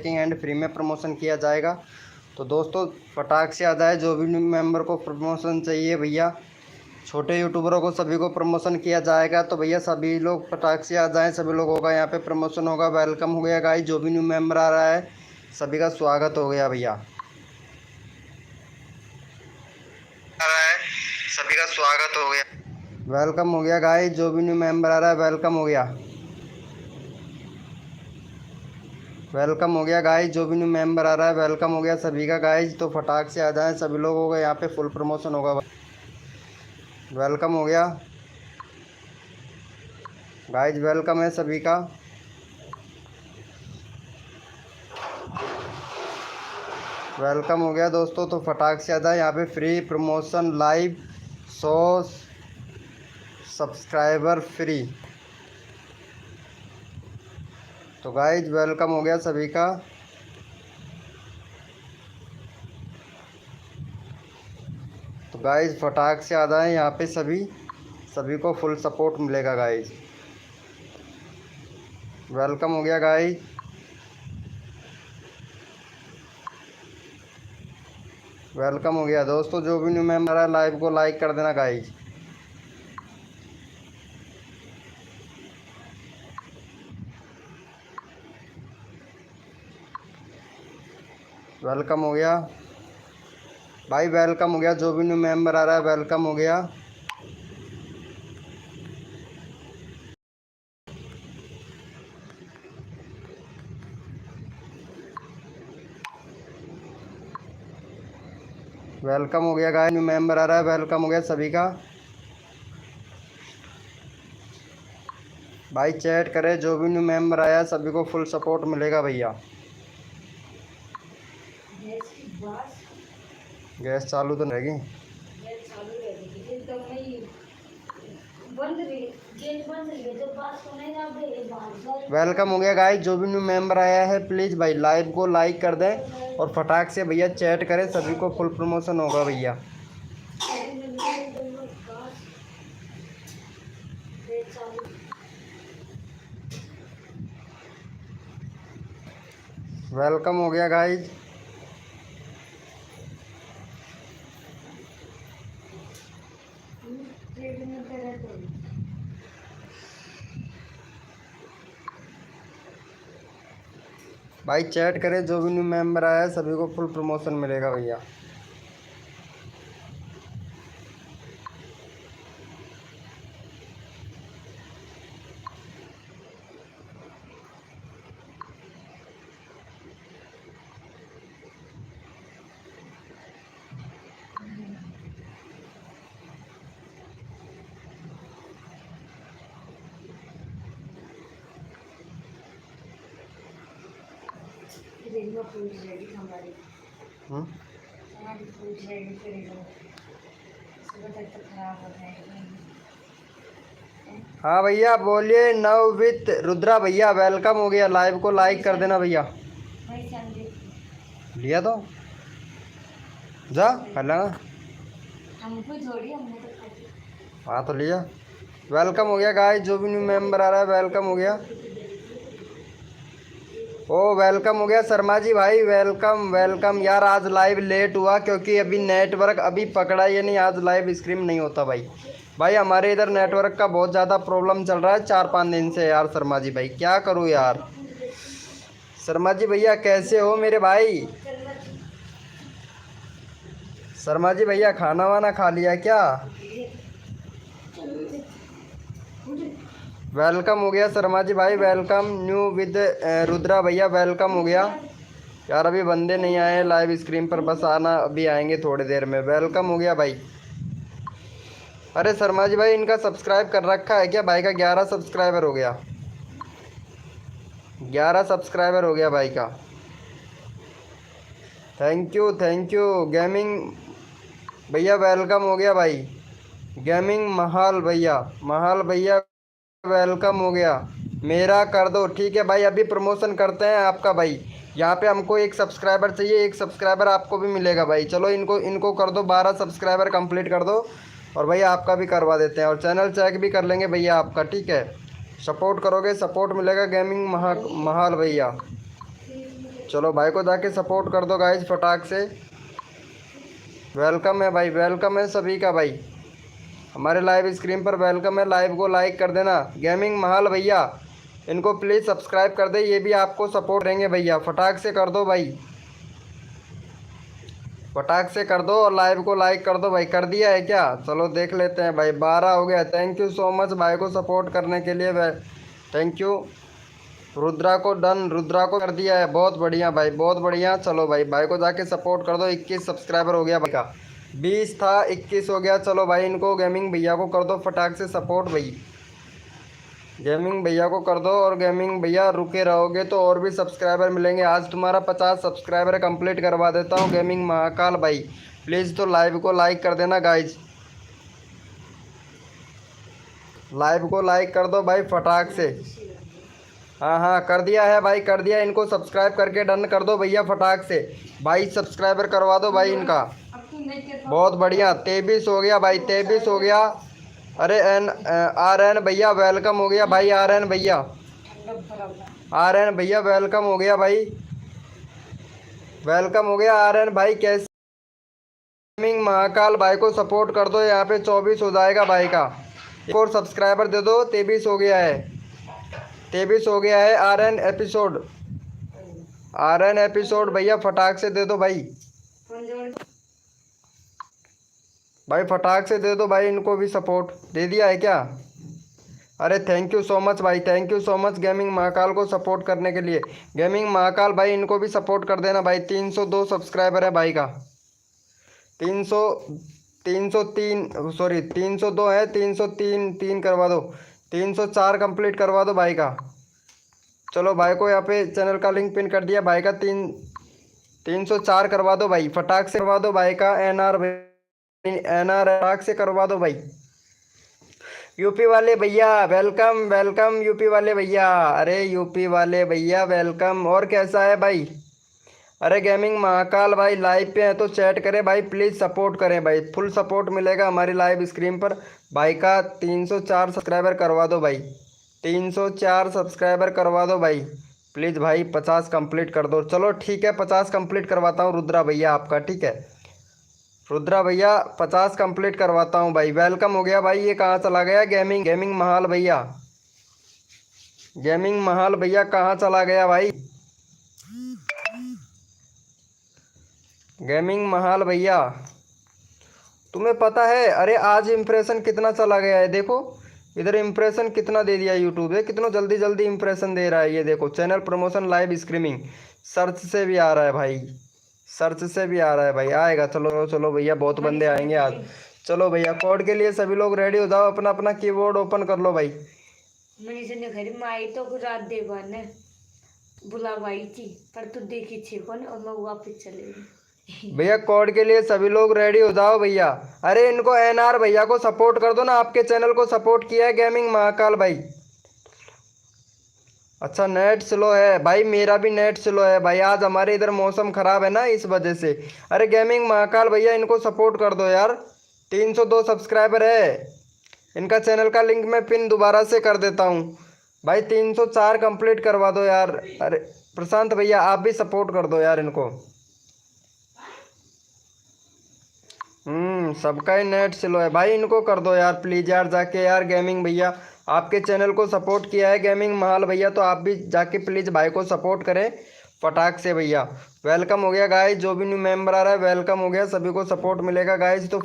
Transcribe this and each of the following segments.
Packing and free में promotion किया जाएगा। तो दोस्तों फटाक से आ जाए, जो भी न्यू मेंबर को प्रमोशन चाहिए भैया, छोटे यूट्यूबरों को सभी को प्रमोशन किया जाएगा। तो भैया सभी लोग फटाक से आ जाएँ, सभी लोगों का यहाँ पे प्रमोशन होगा। वेलकम हो गया गाइस, जो भी न्यू मेंबर आ रहा है सभी का स्वागत हो गया भैया, सभी का स्वागत हो गया। वेलकम हो गया गाइस, जो भी न्यू मेंबर आ रहा है वेलकम हो गया, वेलकम हो गया गाइस, जो भी न्यू मेंबर आ रहा है वेलकम हो गया सभी का गाइस। तो फटाक से आ जाएं सभी लोगों का, यहाँ पे फुल प्रमोशन होगा। वेलकम हो गया गाइस, वेलकम है सभी का। वेलकम हो गया दोस्तों, तो फटाक से आ जाए, यहाँ पे free promotion live 100 subscriber free. तो गाइज वेलकम हो गया सभी का। तो गाइज फटाक से आ जाए, यहाँ पे सभी को फुल सपोर्ट मिलेगा गाइज। वेलकम हो गया गाइज, वेलकम हो गया दोस्तों, जो भी न्यू मेंबर है लाइव को लाइक कर देना गाइज। वेलकम हो गया भाई, वेलकम हो गया, जो भी न्यू मेंबर आ रहा है वेलकम हो गया। वेलकम हो गया गाइस, न्यू मेंबर आ रहा है वेलकम हो गया सभी का। भाई चैट करे, जो भी न्यू मेंबर आया सभी को फुल सपोर्ट मिलेगा भैया। गैस चालू तो रहेगी, वेलकम हो गया गाइस, जो भी न्यू मेंबर आया है प्लीज़ भाई लाइव को लाइक कर दें और फटाक से भैया चैट करें, सभी को फुल प्रमोशन होगा भैया। वेलकम हो गया गाइस, भाई चैट करें, जो भी न्यू मेंबर आया है सभी को फुल प्रमोशन मिलेगा भैया। हाँ भैया बोलिए, नववित रुद्रा भैया वेलकम हो गया, लाइव को लाइक कर देना भैया। लिया तो जा कर लेना, हाँ तो लिया। वेलकम हो गया गाइस, जो भी न्यू मेंबर आ रहा है वेलकम हो गया। ओ वेलकम हो गया शर्मा जी भाई, वेलकम वेलकम। यार आज लाइव लेट हुआ क्योंकि अभी नेटवर्क अभी पकड़ा ही नहीं, आज लाइव स्ट्रीम नहीं होता भाई। भाई हमारे इधर नेटवर्क का बहुत ज़्यादा प्रॉब्लम चल रहा है 4-5 दिन से यार शर्मा जी भाई, क्या करूँ यार। शर्मा जी भैया कैसे हो मेरे भाई? शर्मा जी भैया खाना वाना खा लिया क्या? वेलकम हो गया शर्मा जी भाई, वेलकम। न्यू विद रुद्रा भैया वेलकम हो गया। यार अभी बंदे नहीं आए लाइव स्क्रीन पर, बस आना, अभी आएंगे थोड़ी देर में। वेलकम हो गया भाई। अरे शर्मा जी भाई इनका सब्सक्राइब कर रखा है क्या? भाई का 11 सब्सक्राइबर हो गया, 11 सब्सक्राइबर हो गया भाई का। थैंक यू गेमिंग भैया वेलकम हो गया भाई। गेमिंग महाल भैया वेलकम हो गया। मेरा कर दो, ठीक है भाई अभी प्रमोशन करते हैं आपका भाई। यहाँ पे हमको 1 सब्सक्राइबर चाहिए, 1 सब्सक्राइबर आपको भी मिलेगा भाई। चलो इनको कर दो, 12 सब्सक्राइबर कंप्लीट कर दो और भैया आपका भी करवा देते हैं और चैनल चेक भी कर लेंगे भैया आपका, ठीक है। सपोर्ट करोगे सपोर्ट मिलेगा गेमिंग महाल भैया। चलो भाई को जाके सपोर्ट कर दो गाइज फटाक से। वेलकम है भाई, वेलकम है सभी का भाई, हमारे लाइव स्क्रीन पर वेलकम है। लाइव को लाइक कर देना। गेमिंग महाल भैया इनको प्लीज़ सब्सक्राइब कर दे, ये भी आपको सपोर्ट देंगे भैया। फटाक से कर दो भाई, फटाक से कर दो और लाइव को लाइक कर दो भाई। कर दिया है क्या? चलो देख लेते हैं भाई, 12 हो गया। थैंक यू सो मच भाई को सपोर्ट करने के लिए भाई, थैंक यू। रुद्रा को डन, रुद्रा को कर दिया है, बहुत बढ़िया भाई, बहुत बढ़िया। चलो भाई, भाई को जाके सपोर्ट कर दो। 21 सब्सक्राइबर हो गया भाई का, 20 था 21 हो गया। चलो भाई इनको गेमिंग भैया को कर दो फटाक से सपोर्ट भाई, गेमिंग भैया को कर दो। और गेमिंग भैया रुके रहोगे तो और भी सब्सक्राइबर मिलेंगे। आज तुम्हारा 50 सब्सक्राइबर कंप्लीट करवा देता हूँ गेमिंग महाकाल भाई। प्लीज़ तो लाइव को लाइक कर देना गाइज, लाइव को लाइक कर दो भाई फटाक से। हाँ हाँ कर दिया है भाई, कर दिया। इनको सब्सक्राइब करके डन कर दो भैया फटाक से। 22 सब्सक्राइबर करवा दो भाई इनका, बहुत बढ़िया। 23 हो गया भाई, 23 हो गया। अरे आर एन भैया वेलकम हो गया भाई, आर एन भैया, आर एन भैया वेलकम हो गया भाई, वेलकम हो गया आर एन भाई। कैसे गेमिंग महाकाल भाई को सपोर्ट कर दो, यहाँ पे 24 हो जाएगा भाई का। एक और सब्सक्राइबर दे दो, 23 हो गया है, 23 हो गया है। R N episode, R N episode भैया फटाक से दे दो भाई, भाई फटाक से दे दो भाई। इनको भी सपोर्ट दे दिया है क्या? अरे थैंक यू सो मच भाई, thank you so much gaming Mahakal को सपोर्ट करने के लिए। गेमिंग महाकाल भाई इनको भी सपोर्ट कर देना भाई। 302 सब्सक्राइबर है भाई का, 303 सॉरी 302 है, 303 करवा दो, 304 कंप्लीट करवा दो भाई का। चलो भाई को यहाँ पे चैनल का लिंक पिन कर दिया भाई का। 304 करवा दो भाई, फटाक से करवा दो भाई का। एनआर फटाक से करवा दो भाई। यूपी वाले भैया वेलकम, वेलकम यूपी वाले भैया। अरे यूपी वाले भैया वेलकम। और कैसा है भाई? अरे गेमिंग महाकाल भाई लाइव पे है तो चैट करें भाई, प्लीज़ सपोर्ट करें भाई, फुल सपोर्ट मिलेगा हमारी लाइव स्क्रीन पर। भाई का 304 सब्सक्राइबर करवा दो भाई, 304 सब्सक्राइबर करवा दो भाई प्लीज़ भाई। 50 कंप्लीट कर दो। चलो ठीक है, 50 कंप्लीट करवाता हूँ रुद्रा भैया आपका, ठीक है रुद्रा भैया 50 कंप्लीट करवाता हूँ भाई। वेलकम हो गया भाई। ये कहाँ चला गया गेमिंग महाल भैया, गेमिंग महाल भैया कहाँ चला गया भाई? गेमिंग महाल भैया तुम्हें पता है? अरे आज इम्प्रेशन कितना चला गया है, देखो इधर इम्प्रेशन कितना दे दिया यूट्यूब है, कितना जल्दी जल्दी इम्प्रेशन दे रहा है। ये देखो channel promotion live streaming, search से भी आ रहा है भाई, सर्च से भी आ रहा है भाई, आएगा। चलो चलो भैया, बहुत बंदे आएंगे आज। चलो भैया कोड के लिए सभी लोग रेडी हो जाओ, अपना अपना कीबोर्ड ओपन कर लो भाई। माई तो रात देखो ने बुलावाई थी पर तू देखी थी कौन और मैं वापस चले गई। भैया कोड के लिए सभी लोग रेडी हो जाओ भैया। अरे इनको एनआर भैया को सपोर्ट कर दो ना, आपके चैनल को सपोर्ट किया है गेमिंग महाकाल भाई। अच्छा नेट स्लो है भाई, मेरा भी नेट स्लो है भाई, आज हमारे इधर मौसम ख़राब है ना इस वजह से। अरे गेमिंग महाकाल भैया इनको सपोर्ट कर दो यार, 302 सब्सक्राइबर है। इनका चैनल का लिंक मैं पिन दोबारा से कर देता हूँ भाई। 304 कंप्लीट करवा दो यार। अरे प्रशांत भैया आप भी सपोर्ट कर दो यार इनको। सबका ही नेट स्लो है भाई, इनको कर दो यार प्लीज़ यार जाके यार। गेमिंग भैया आपके चैनल को सपोर्ट किया है गेमिंग महाल भैया, तो आप भी जाके प्लीज़ भाई को सपोर्ट करें फटाक से भैया। वेलकम हो गया गाइस, जो भी न्यू मेंबर आ रहा है वेलकम हो गया, सभी को सपोर्ट मिलेगा गाइस। तो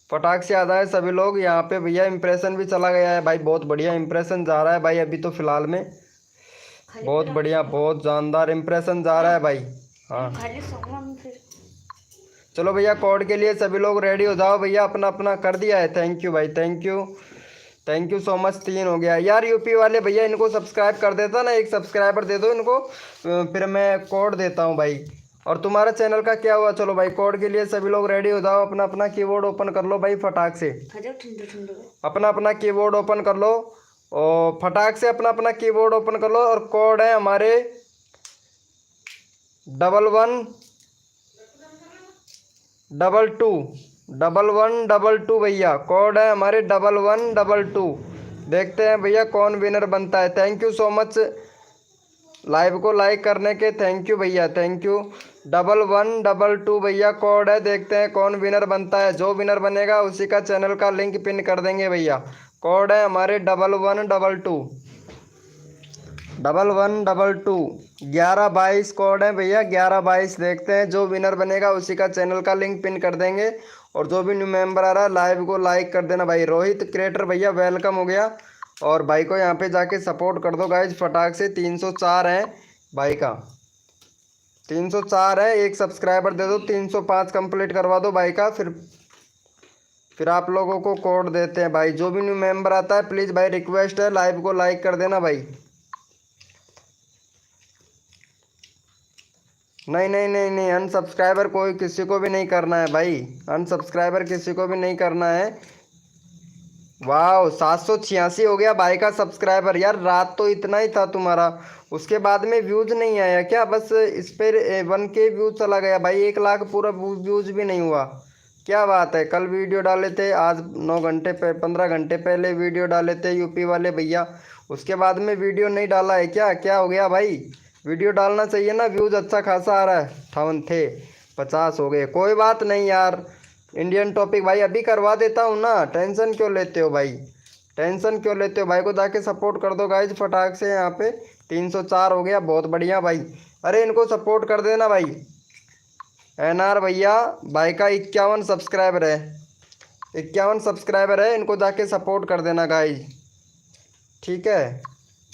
फटाक से आ जाए सभी लोग यहाँ पे भैया। इंप्रेशन भी चला गया है भाई, बहुत बढ़िया इंप्रेशन जा रहा है भाई अभी तो फ़िलहाल में, बहुत बढ़िया, बहुत जानदार इंप्रेशन जा रहा है भाई। हाँ चलो भैया कोड के लिए सभी लोग रेडी हो जाओ भैया, अपना अपना कर दिया है। थैंक यू भाई, थैंक यू सो मच। 3 हो गया यार। यूपी वाले भैया इनको सब्सक्राइब कर देता ना, एक सब्सक्राइबर दे दो इनको, फिर मैं कोड देता हूँ भाई। और तुम्हारा चैनल का क्या हुआ? चलो भाई कोड के लिए सभी लोग रेडी हो जाओ, अपना अपना कीबोर्ड ओपन कर लो भाई फटाक से, अपना अपना कीबोर्ड ओपन कर लो और फटाक से अपना अपना कीबोर्ड ओपन कर लो। और कोड है हमारे 1122 भैया, कोड है हमारे 1122। देखते हैं भैया कौन विनर बनता है। Thank you so much live को लाइक करने के थैंक यू भैया, थैंक यू। 1122 भैया कोड है, देखते हैं कौन विनर बनता है। जो विनर बनेगा उसी का चैनल का लिंक पिन कर देंगे भैया। कोड है हमारे 1122 1122 1122 कोड है भैया, 1122। देखते हैं जो विनर बनेगा उसी का चैनल का लिंक पिन कर देंगे। और जो भी न्यू मेंबर आ रहा है लाइव को लाइक कर देना भाई। रोहित क्रिएटर भैया वेलकम हो गया। और भाई को यहाँ पे जाके सपोर्ट कर दो गाइज फटाक से। 304 है भाई का, 304 है। एक सब्सक्राइबर दे दो, 305 कंप्लीट करवा दो भाई का। फिर आप लोगों को कोड देते हैं भाई। जो भी न्यू मेंबर आता है प्लीज़ भाई रिक्वेस्ट है लाइव को लाइक कर देना भाई। नहीं नहीं नहीं नहीं, अनसब्सक्राइबर कोई किसी को भी नहीं करना है भाई, अनसब्सक्राइबर किसी को भी नहीं करना है। वाह 786 हो गया भाई का सब्सक्राइबर। यार रात तो इतना ही था तुम्हारा, उसके बाद में व्यूज नहीं आया क्या? बस इस पर 1K व्यूज चला गया भाई, 1 लाख पूरा व्यूज भी नहीं हुआ। क्या बात है, कल वीडियो डाले थे, आज 9 घंटे 15 घंटे पहले वीडियो डाले थे यूपी वाले भैया, उसके बाद में वीडियो नहीं डाला है क्या? क्या हो गया भाई? वीडियो डालना चाहिए ना, व्यूज अच्छा खासा आ रहा है। 58 थे, 50 हो गए, कोई बात नहीं यार। इंडियन टॉपिक भाई अभी करवा देता हूँ ना, टेंशन क्यों लेते हो भाई, टेंशन क्यों लेते हो? भाई को जाके सपोर्ट कर दो गाइज फटाक से। यहाँ पे 304 हो गया, बहुत बढ़िया भाई। अरे इनको सपोर्ट कर देना भाई। NR भैया भाई का 51 सब्सक्राइबर है, 51 सब्सक्राइबर है, इनको जाके सपोर्ट कर देना गाइज, ठीक है?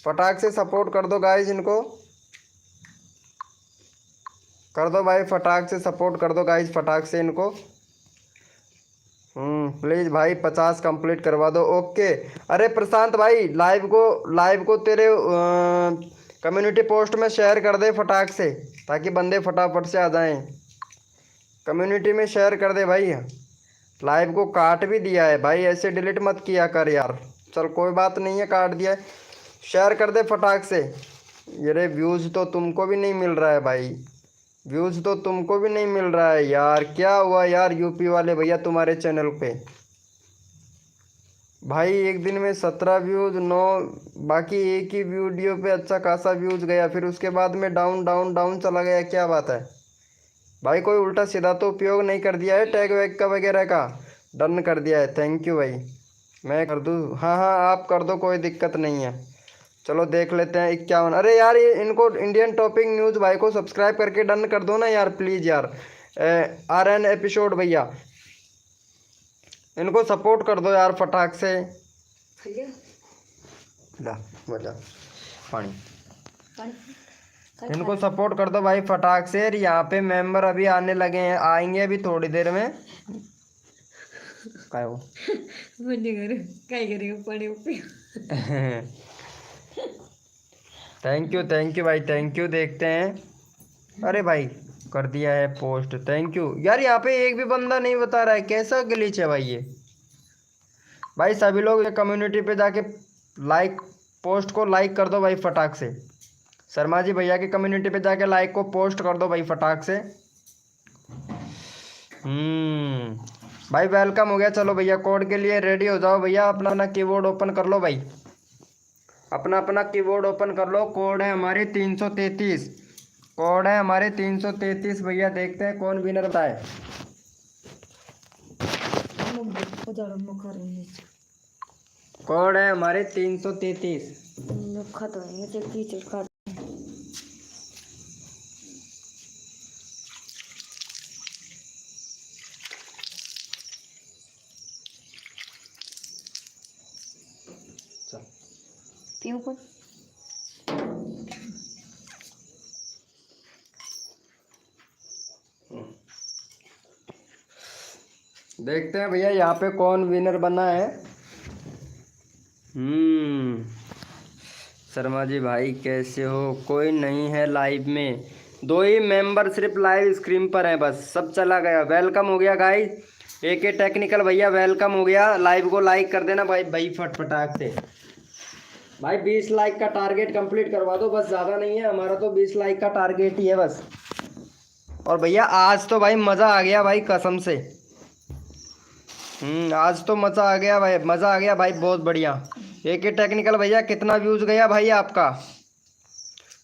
फटाक से सपोर्ट कर दो गाइज, इनको कर दो भाई, फटाक से सपोर्ट कर दो गाइज, फटाक से इनको। प्लीज़ भाई 50 कंप्लीट करवा दो। ओके। अरे प्रशांत भाई लाइव को तेरे कम्युनिटी पोस्ट में शेयर कर दे फटाक से, ताकि बंदे फटाफट से आ जाएं। कम्युनिटी में शेयर कर दे भाई। लाइव को काट भी दिया है भाई, ऐसे डिलीट मत किया कर यार। चल कोई बात नहीं है, काट दिया है, शेयर कर दे फटाक से। ये व्यूज़ तो तुमको भी नहीं मिल रहा है भाई, व्यूज़ तो तुमको भी नहीं मिल रहा है यार। क्या हुआ यार यूपी वाले भैया तुम्हारे चैनल पे? भाई एक दिन में 17 व्यूज़, 9 बाकी एक ही वीडियो पे अच्छा खासा व्यूज़ गया, फिर उसके बाद में डाउन डाउन डाउन चला गया। क्या बात है भाई? कोई उल्टा सीधा तो उपयोग नहीं कर दिया है टैग वैग का वगैरह का? डन कर दिया है, थैंक यू भाई। मैं कर दूँ? हाँ हाँ आप कर दो, कोई दिक्कत नहीं है। चलो देख लेते हैं 51। अरे यार ये इनको इंडियन टॉपिक न्यूज़ भाई को सब्सक्राइब करके डन कर दो ना यार प्लीज़ यार। RN एपिसोड भैया इनको सपोर्ट कर दो यार फटाक से। ला बोला पानी, इनको सपोर्ट कर दो भाई फटाक से। यहाँ पे मेंबर अभी आने लगे हैं, आएंगे अभी थोड़ी देर में। काय हो काय करेगा पड़े थैंक यू भाई, थैंक यू। देखते हैं। अरे भाई कर दिया है पोस्ट, थैंक यू यार। यहाँ पे एक भी बंदा नहीं बता रहा है, कैसा ग्लिच है भाई ये? भाई सभी लोग ये कम्युनिटी पे जाके लाइक पोस्ट को लाइक कर दो भाई फटाक से। शर्मा जी भैया की कम्युनिटी पे जाके लाइक को पोस्ट कर दो भाई फटाक से। भाई वेलकम हो गया। चलो भैया कोड के लिए रेडी हो जाओ भैया, अपना अपना कीबोर्ड ओपन कर लो भाई, अपना अपना कीबोर्ड ओपन कर लो। कोड है हमारे 333, कोड है हमारे 333 भैया। देखते हैं कौन विनर बताए। कोड है हमारे 333। पीऊं कौन? देखते हैं भैया यहाँ पे कौन विनर बना है। शर्मा जी भाई कैसे हो? कोई नहीं है लाइव में, 2 ही मेंबर सिर्फ लाइव स्क्रीन पर है, बस सब चला गया। वेलकम हो गया गाइस। AK टेक्निकल भैया वेलकम हो गया। लाइव को लाइक कर देना भाई भाई फटाक से भाई। 20 लाइक का टारगेट कंप्लीट करवा दो बस, ज़्यादा नहीं है हमारा तो 20 लाइक का टारगेट ही है बस। और भैया आज तो भाई मज़ा आ गया भाई कसम से। आज तो मज़ा आ गया भाई, मज़ा आ गया भाई, बहुत बढ़िया। AK टेक्निकल भैया कितना व्यूज़ गया भाई आपका?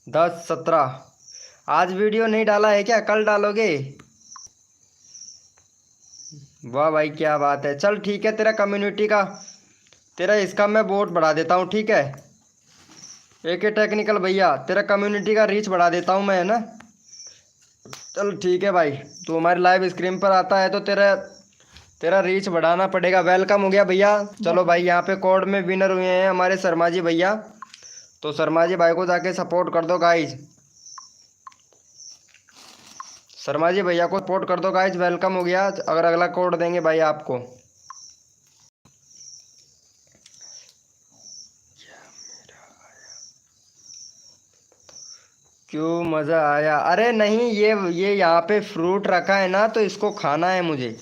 10-17। आज वीडियो नहीं डाला है क्या, कल डालोगे? वाह भाई क्या बात है। चल ठीक है, तेरा कम्युनिटी का, तेरा इसका मैं वोट बढ़ा देता हूँ, ठीक है। AK टेक्निकल भैया, तेरा कम्युनिटी का रीच बढ़ा देता हूँ मैं, है ना। चल ठीक है भाई, तू हमारे लाइव स्क्रीन पर आता है तो तेरा तेरा रीच बढ़ाना पड़ेगा। वेलकम हो गया भैया। चलो भाई, यहाँ पे कोड में विनर हुए हैं हमारे शर्मा जी भैया, तो शर्मा जी भाई को जाके सपोर्ट कर दो गाइज। शर्मा जी भैया को सपोर्ट कर दो गाइज, वेलकम हो गया। अगर अगला कोड देंगे भाई आपको। क्यों मज़ा आया? अरे नहीं, ये यहाँ पे फ्रूट रखा है ना, तो इसको खाना है मुझे।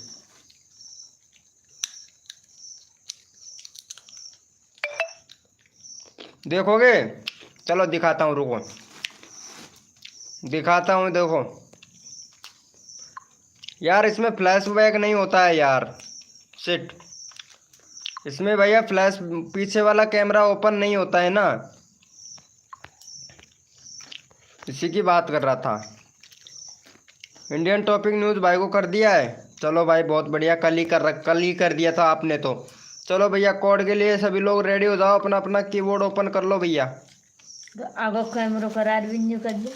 देखोगे? चलो दिखाता हूँ, रुको दिखाता हूँ, देखो यार, इसमें फ्लैशबैक नहीं होता है यार, शिट। इसमें भैया फ्लैश, पीछे वाला कैमरा ओपन नहीं होता है ना, इसी की बात कर रहा था। इंडियन टॉपिक न्यूज़ भाई को कर दिया है। चलो भाई बहुत बढ़िया, कल ही कर दिया था आपने तो। चलो भैया, कोड के लिए सभी लोग रेडी हो जाओ, अपना अपना कीबोर्ड ओपन कर लो भैया। आगो कैमरा करार भी नहीं कर दे।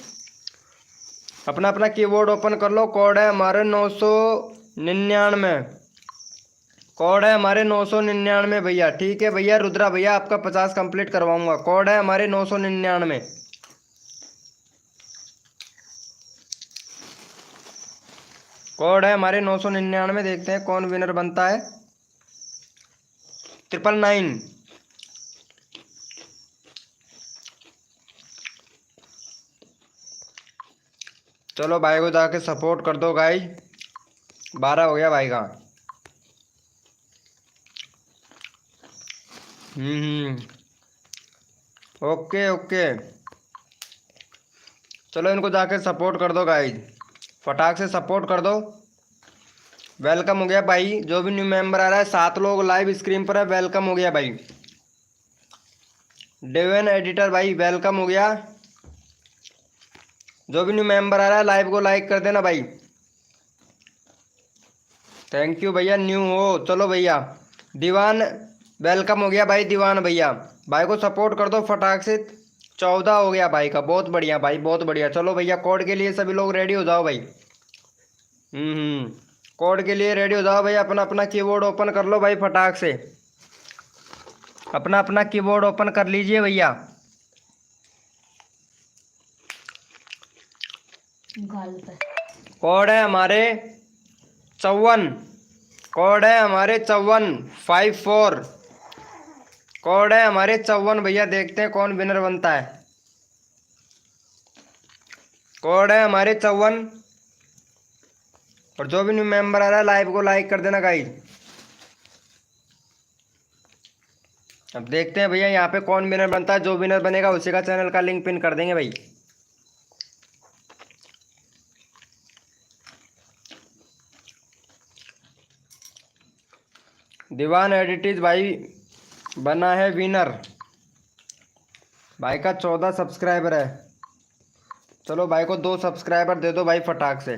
अपना अपना कीबोर्ड ओपन कर लो। कोड है हमारे 999। कोड है हमारे 999 भैया, ठीक है भैया। रुद्रा भैया आपका 50 कंप्लीट करवाऊंगा। कोड है हमारे 999। कोड है हमारे 999। देखते हैं कौन विनर बनता है। 999। चलो भाई को जाके सपोर्ट कर दो गाइज। 12 हो गया भाई का। Okay okay. चलो इनको जाके सपोर्ट कर दो गाइज, फटाक से सपोर्ट कर दो। वेलकम हो गया भाई, जो भी न्यू मेंबर आ रहा है, 7 लोग लाइव स्क्रीन पर है, वेलकम हो गया भाई। डेवन एडिटर भाई वेलकम हो गया। जो भी न्यू मेंबर आ रहा है लाइव को लाइक कर देना भाई। थैंक यू भैया, न्यू हो। चलो भैया, दीवान वेलकम हो गया भाई। दीवान भैया, भाई को सपोर्ट कर दो फटाक से। 14 हो गया भाई का, बहुत बढ़िया भाई, बहुत बढ़िया। चलो भैया, कोड के लिए सभी लोग रेडी हो जाओ भाई। कोड के लिए रेडी हो जाओ भाई। अपना अपना कीबोर्ड ओपन कर लो भाई फटाक से। अपना अपना कीबोर्ड ओपन कर लीजिए भैया। गाल पे कोड है हमारे 54। कोड है हमारे 5454। कोड है हमारे 54 भैया। देखते हैं कौन विनर बनता है। कोड है हमारे 54। और जो भी न्यू मेंबर आ रहा है लाइव को लाइक कर देना गाइस। अब देखते हैं भैया यहाँ पे कौन विनर बनता है। जो विनर बनेगा उसी का चैनल का लिंक पिन कर देंगे भाई। दीवान एडिटिज भाई बना है विनर। भाई का 14 सब्सक्राइबर है। चलो भाई को 2 सब्सक्राइबर दे दो भाई फटाक से।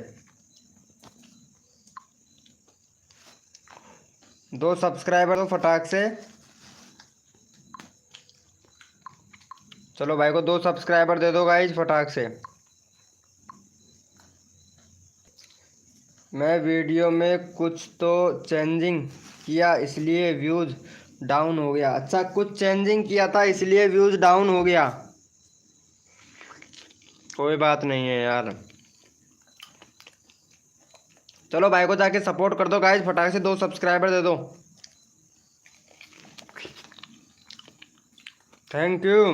2 सब्सक्राइबर दो फटाक से। चलो भाई को 2 सब्सक्राइबर दे दो गाइज फटाक से। मैं वीडियो में कुछ तो चेंजिंग किया इसलिए व्यूज़ डाउन हो गया। अच्छा, कुछ चेंजिंग किया था इसलिए व्यूज़ डाउन हो गया। कोई बात नहीं है यार। चलो भाई को जाके सपोर्ट कर दो गाइज फटाक से। 2 सब्सक्राइबर दे दो। Thank you.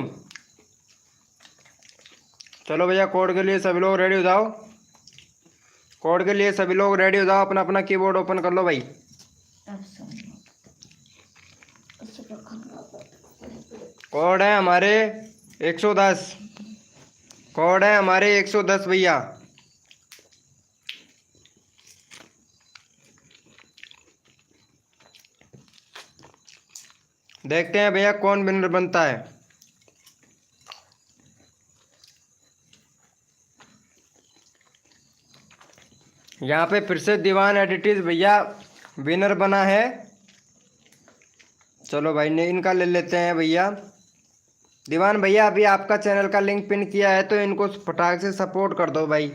चलो भैया, कोड के लिए सभी लोग रेडी हो जाओ। कोड के लिए सभी लोग रेडी हो जाओ। अपना अपना कीबोर्ड ओपन कर लो भाई। अब सुनो उससे कोड है हमारे 110। कोड है हमारे 110 भैया। देखते हैं भैया कौन विनर बनता है। यहाँ पे फिर से दीवान एडिटिव भैया विनर बना है। चलो भाई ने इनका ले लेते हैं भैया। दीवान भैया अभी आपका चैनल का लिंक पिन किया है, तो इनको फटाक से सपोर्ट कर दो भाई।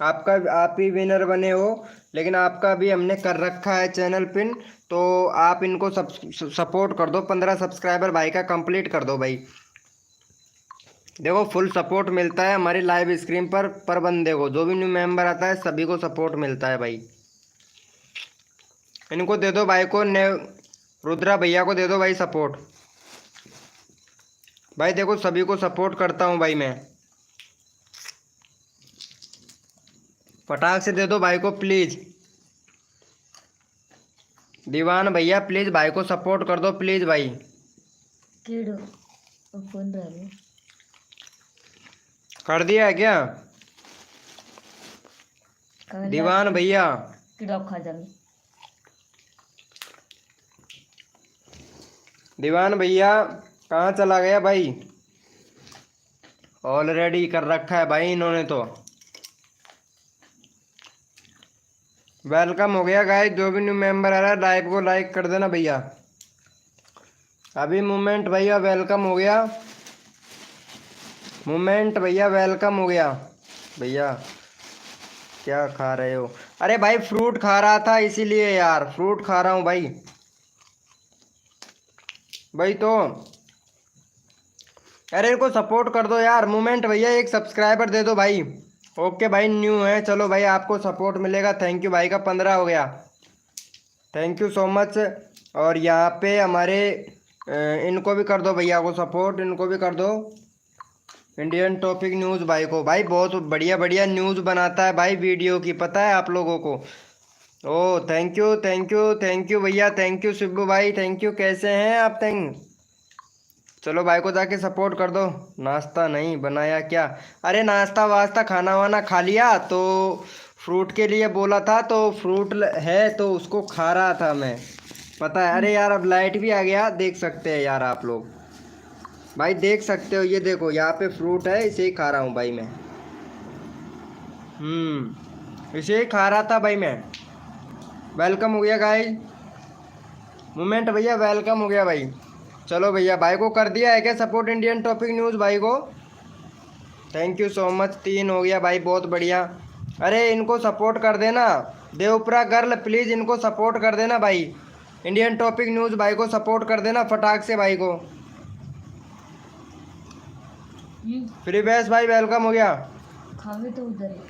आपका आप ही विनर बने हो, लेकिन आपका भी हमने कर रखा है चैनल पिन, तो आप इनको सपोर्ट कर दो। 15 सब्सक्राइबर भाई का कंप्लीट कर दो भाई। देखो फुल सपोर्ट मिलता है हमारी लाइव स्क्रीन पर बंदे को, जो भी न्यू मेंबर आता है सभी को सपोर्ट मिलता है भाई। इनको दे दो भाई को, ने रुद्रा भैया को दे दो भाई सपोर्ट। भाई देखो सभी को सपोर्ट करता हूँ भाई मैं। फटाक से दे दो भाई को प्लीज। दीवान भैया प्लीज भाई को सपोर्ट कर दो प्लीज भाई। कीड़ो कौन रहा कर दिया है क्या दीवान भैया? कीड़ा खा जाए। दीवान भैया कहाँ चला गया भाई? ऑलरेडी कर रखा है भाई इन्होंने तो। वेलकम हो गया गाइस, जो भी न्यू मेंबर आ रहा है लाइक को लाइक कर देना भैया। अभी मूवमेंट भैया वेलकम हो गया। मूवमेंट भैया वेलकम हो गया। भैया क्या खा रहे हो? अरे भाई फ्रूट खा रहा था इसीलिए यार, फ्रूट खा रहा हूँ भाई। भाई तो अरे इनको सपोर्ट कर दो यार। मूवमेंट भैया एक सब्सक्राइबर दे दो भाई। ओके भाई न्यू है, चलो भाई आपको सपोर्ट मिलेगा। थैंक यू भाई का 15 हो गया, थैंक यू सो मच। और यहाँ पे हमारे इनको भी कर दो भैया को सपोर्ट, इनको भी कर दो। इंडियन टॉपिक न्यूज़ भाई को, भाई बहुत बढ़िया बढ़िया न्यूज़ बनाता है भाई वीडियो की, पता है आप लोगों को। Oh thank you thank you thank you भैया, थैंक यू शिब्बू भाई, थैंक यू। कैसे हैं आप? थैंक। चलो भाई को जाके सपोर्ट कर दो। नाश्ता नहीं बनाया क्या? अरे नाश्ता वास्ता खाना वाना खा लिया, तो फ्रूट के लिए बोला था तो फ्रूट है तो उसको खा रहा था मैं, पता है। अरे यार अब लाइट भी आ गया, देख सकते हैं यार आप लोग, भाई देख सकते हो। ये देखो यहाँ पे फ्रूट है, इसे ही खा रहा हूँ भाई मैं। इसे ही खा रहा था भाई मैं। वेलकम हो गया गाइस। मूवमेंट भैया वेलकम हो गया भाई। चलो भैया भाई को कर दिया है क्या सपोर्ट इंडियन टॉपिक न्यूज़ भाई को? थैंक यू सो मच, 3 हो गया भाई, बहुत बढ़िया। अरे इनको सपोर्ट कर देना, देवपुरा गर्ल प्लीज़ इनको सपोर्ट कर देना भाई। इंडियन टॉपिक न्यूज़ भाई को सपोर्ट कर देना फटाक से भाई को। फ्री बेस भाई वेलकम हो गया। खावे तो उधर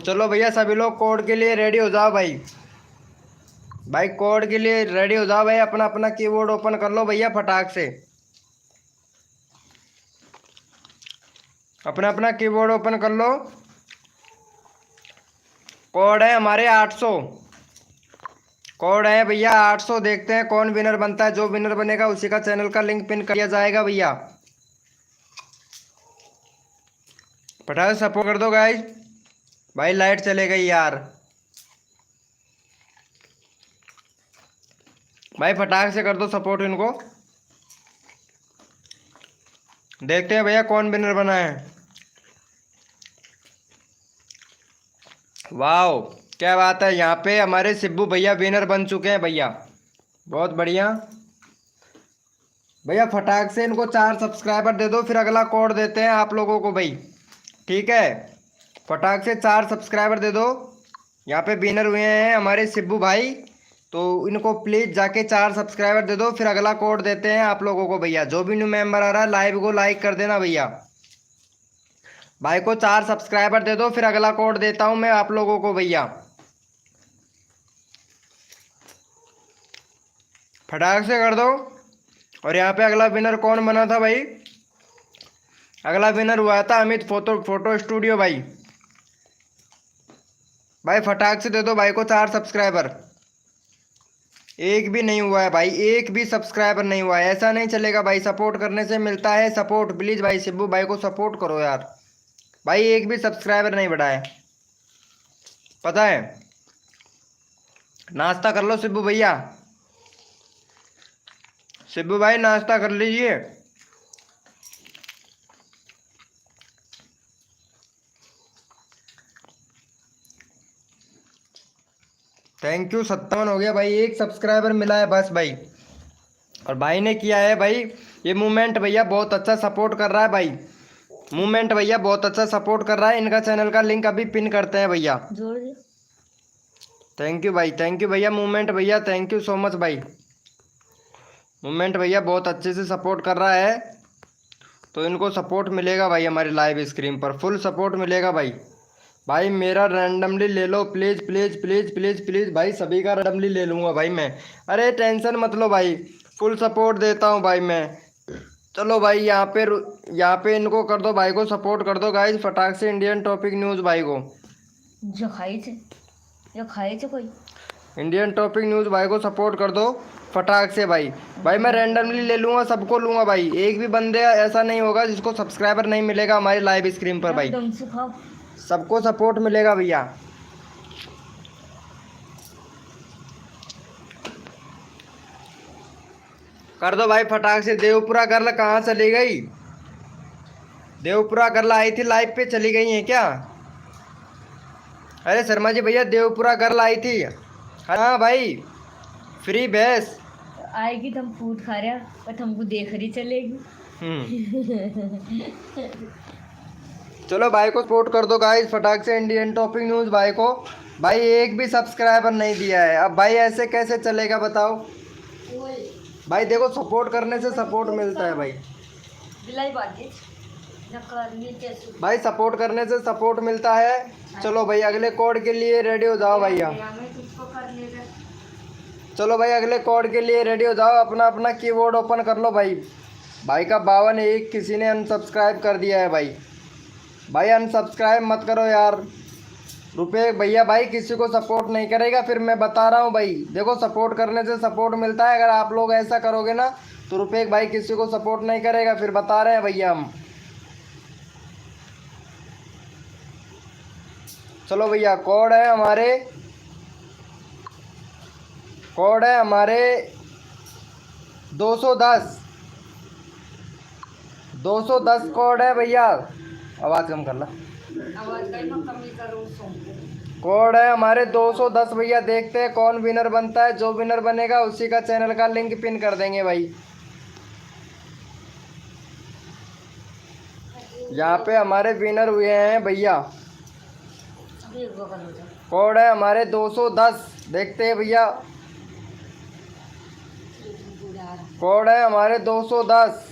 चलो भैया सभी लोग कोड के लिए रेडी हो जाओ भाई। भाई कोड के लिए रेडी हो जाओ भाई, अपना अपना कीबोर्ड ओपन कर लो भैया फटाक से। अपना अपना कीबोर्ड ओपन कर लो। कोड है हमारे 800, कोड है भैया 800। देखते हैं कौन विनर बनता है, जो विनर बनेगा उसी का चैनल का लिंक पिन कर दिया जाएगा भैया। फटाफट सपोर्ट कर दो गाइस। भाई लाइट चले गई यार, भाई फटाक से कर दो सपोर्ट इनको। देखते हैं भैया कौन विनर बना है। वाओ क्या बात है, यहाँ पे हमारे शिब्बू भैया विनर बन चुके हैं भैया, बहुत बढ़िया। भैया फटाक से इनको 4 सब्सक्राइबर दे दो, फिर अगला कोड देते हैं आप लोगों को भाई, ठीक है। फटाक से 4 सब्सक्राइबर दे दो। यहाँ पे विनर हुए हैं हमारे शिब्बू भाई, तो इनको प्लीज़ जाके 4 सब्सक्राइबर दे दो, फिर अगला कोड देते हैं आप लोगों को भैया। जो भी न्यू मेंबर आ रहा है लाइव को लाइक कर देना भैया। भाई को 4 सब्सक्राइबर दे दो, फिर अगला कोड देता हूँ मैं आप लोगों को भैया। फटाक से कर दो। और यहाँ पे अगला विनर कौन बना था भाई? अगला विनर हुआ था अमित फोटो स्टूडियो भाई। भाई फटाक से दे दो भाई को 4 सब्सक्राइबर। एक भी नहीं हुआ है भाई, एक भी सब्सक्राइबर नहीं हुआ है, ऐसा नहीं चलेगा भाई। सपोर्ट करने से मिलता है सपोर्ट, प्लीज़ भाई शिब्बू भाई को सपोर्ट करो यार। भाई एक भी सब्सक्राइबर नहीं बढ़ा है, पता है। नाश्ता कर लो शिब्बू भैया, शिब्बू भाई नाश्ता कर लीजिए। थैंक यू, 57 हो गया भाई, एक सब्सक्राइबर मिला है बस भाई। और भाई ने किया है भाई ये मूवमेंट, भैया बहुत अच्छा सपोर्ट कर रहा है भाई। मूवमेंट भैया बहुत अच्छा सपोर्ट कर रहा है, इनका चैनल का लिंक अभी पिन करते हैं भैया। जोड़ दे। थैंक यू भाई, थैंक यू भैया मूवमेंट भैया, थैंक यू सो मच भाई। मूवमेंट भैया बहुत अच्छे से सपोर्ट कर रहा है, तो इनको सपोर्ट मिलेगा भाई हमारी लाइव स्क्रीन पर, फुल सपोर्ट मिलेगा भाई। भाई मेरा रैंडमली ले लो please please please please please भाई, सभी का रैंडमली ले लूँगा भाई मैं। अरे टेंशन मत लो भाई, फुल सपोर्ट देता हूँ भाई मैं। चलो भाई यहाँ पे इनको कर दो भाई को सपोर्ट कर दो गाइज, फटाक से इंडियन टॉपिक न्यूज़ भाई को। जो खाई थे कोई। इंडियन टॉपिक न्यूज़ भाई को सपोर्ट कर दो फटाक से भाई। भाई मैं रैंडमली ले लूँगा, सबको लूँगा भाई, एक भी बंदे ऐसा नहीं होगा जिसको सब्सक्राइबर नहीं मिलेगा हमारी लाइव स्क्रीन पर भाई, ढंग से खाओ। सबको सपोर्ट मिलेगा भैया। कर दो भाई फटाक से। देवपुरा गर्ल कहाँ चली गई? देवपुरा गर्ल आई थी लाइव पे, चली गई है क्या? अरे शर्मा जी भैया देवपुरा गर्ल आई थी। हाँ भाई फ्री भैंस आएगी तो हम फूड खा रहे बट हमको देख रही चलेगी। चलो भाई को सपोर्ट कर दो गाइस फटाक से, इंडियन टॉपिक न्यूज़ भाई को। भाई एक भी सब्सक्राइबर नहीं दिया है, अब भाई ऐसे कैसे चलेगा बताओ भाई। देखो सपोर्ट करने से सपोर्ट मिलता है भाई, भाई सपोर्ट करने से सपोर्ट मिलता है। चलो भाई अगले कोड के लिए रेडी हो जाओ भैया। चलो भाई अगले कोड के लिए रेडी हो जाओ, अपना अपना कीबोर्ड ओपन कर लो भाई। भाई का 52 किसी ने अनसब्सक्राइब कर दिया है भाई। भाई अनसब्सक्राइब मत करो यार। रुपए भैया भाई किसी को सपोर्ट नहीं करेगा, फिर मैं बता रहा हूँ भाई। देखो सपोर्ट करने से सपोर्ट मिलता है, अगर आप लोग ऐसा करोगे ना तो रुपए भाई किसी को सपोर्ट नहीं करेगा, फिर बता रहे हैं भैया हम। चलो भैया कोड है हमारे 210 कोड है भैया। आवाज़ कम कर ला, कोड है हमारे 210 भैया। देखते हैं कौन विनर बनता है, जो विनर बनेगा उसी का चैनल का लिंक पिन कर देंगे भाई। यहाँ पे हमारे विनर हुए हैं भैया, कोड है हमारे 210। देखते हैं भैया, कोड है हमारे 210।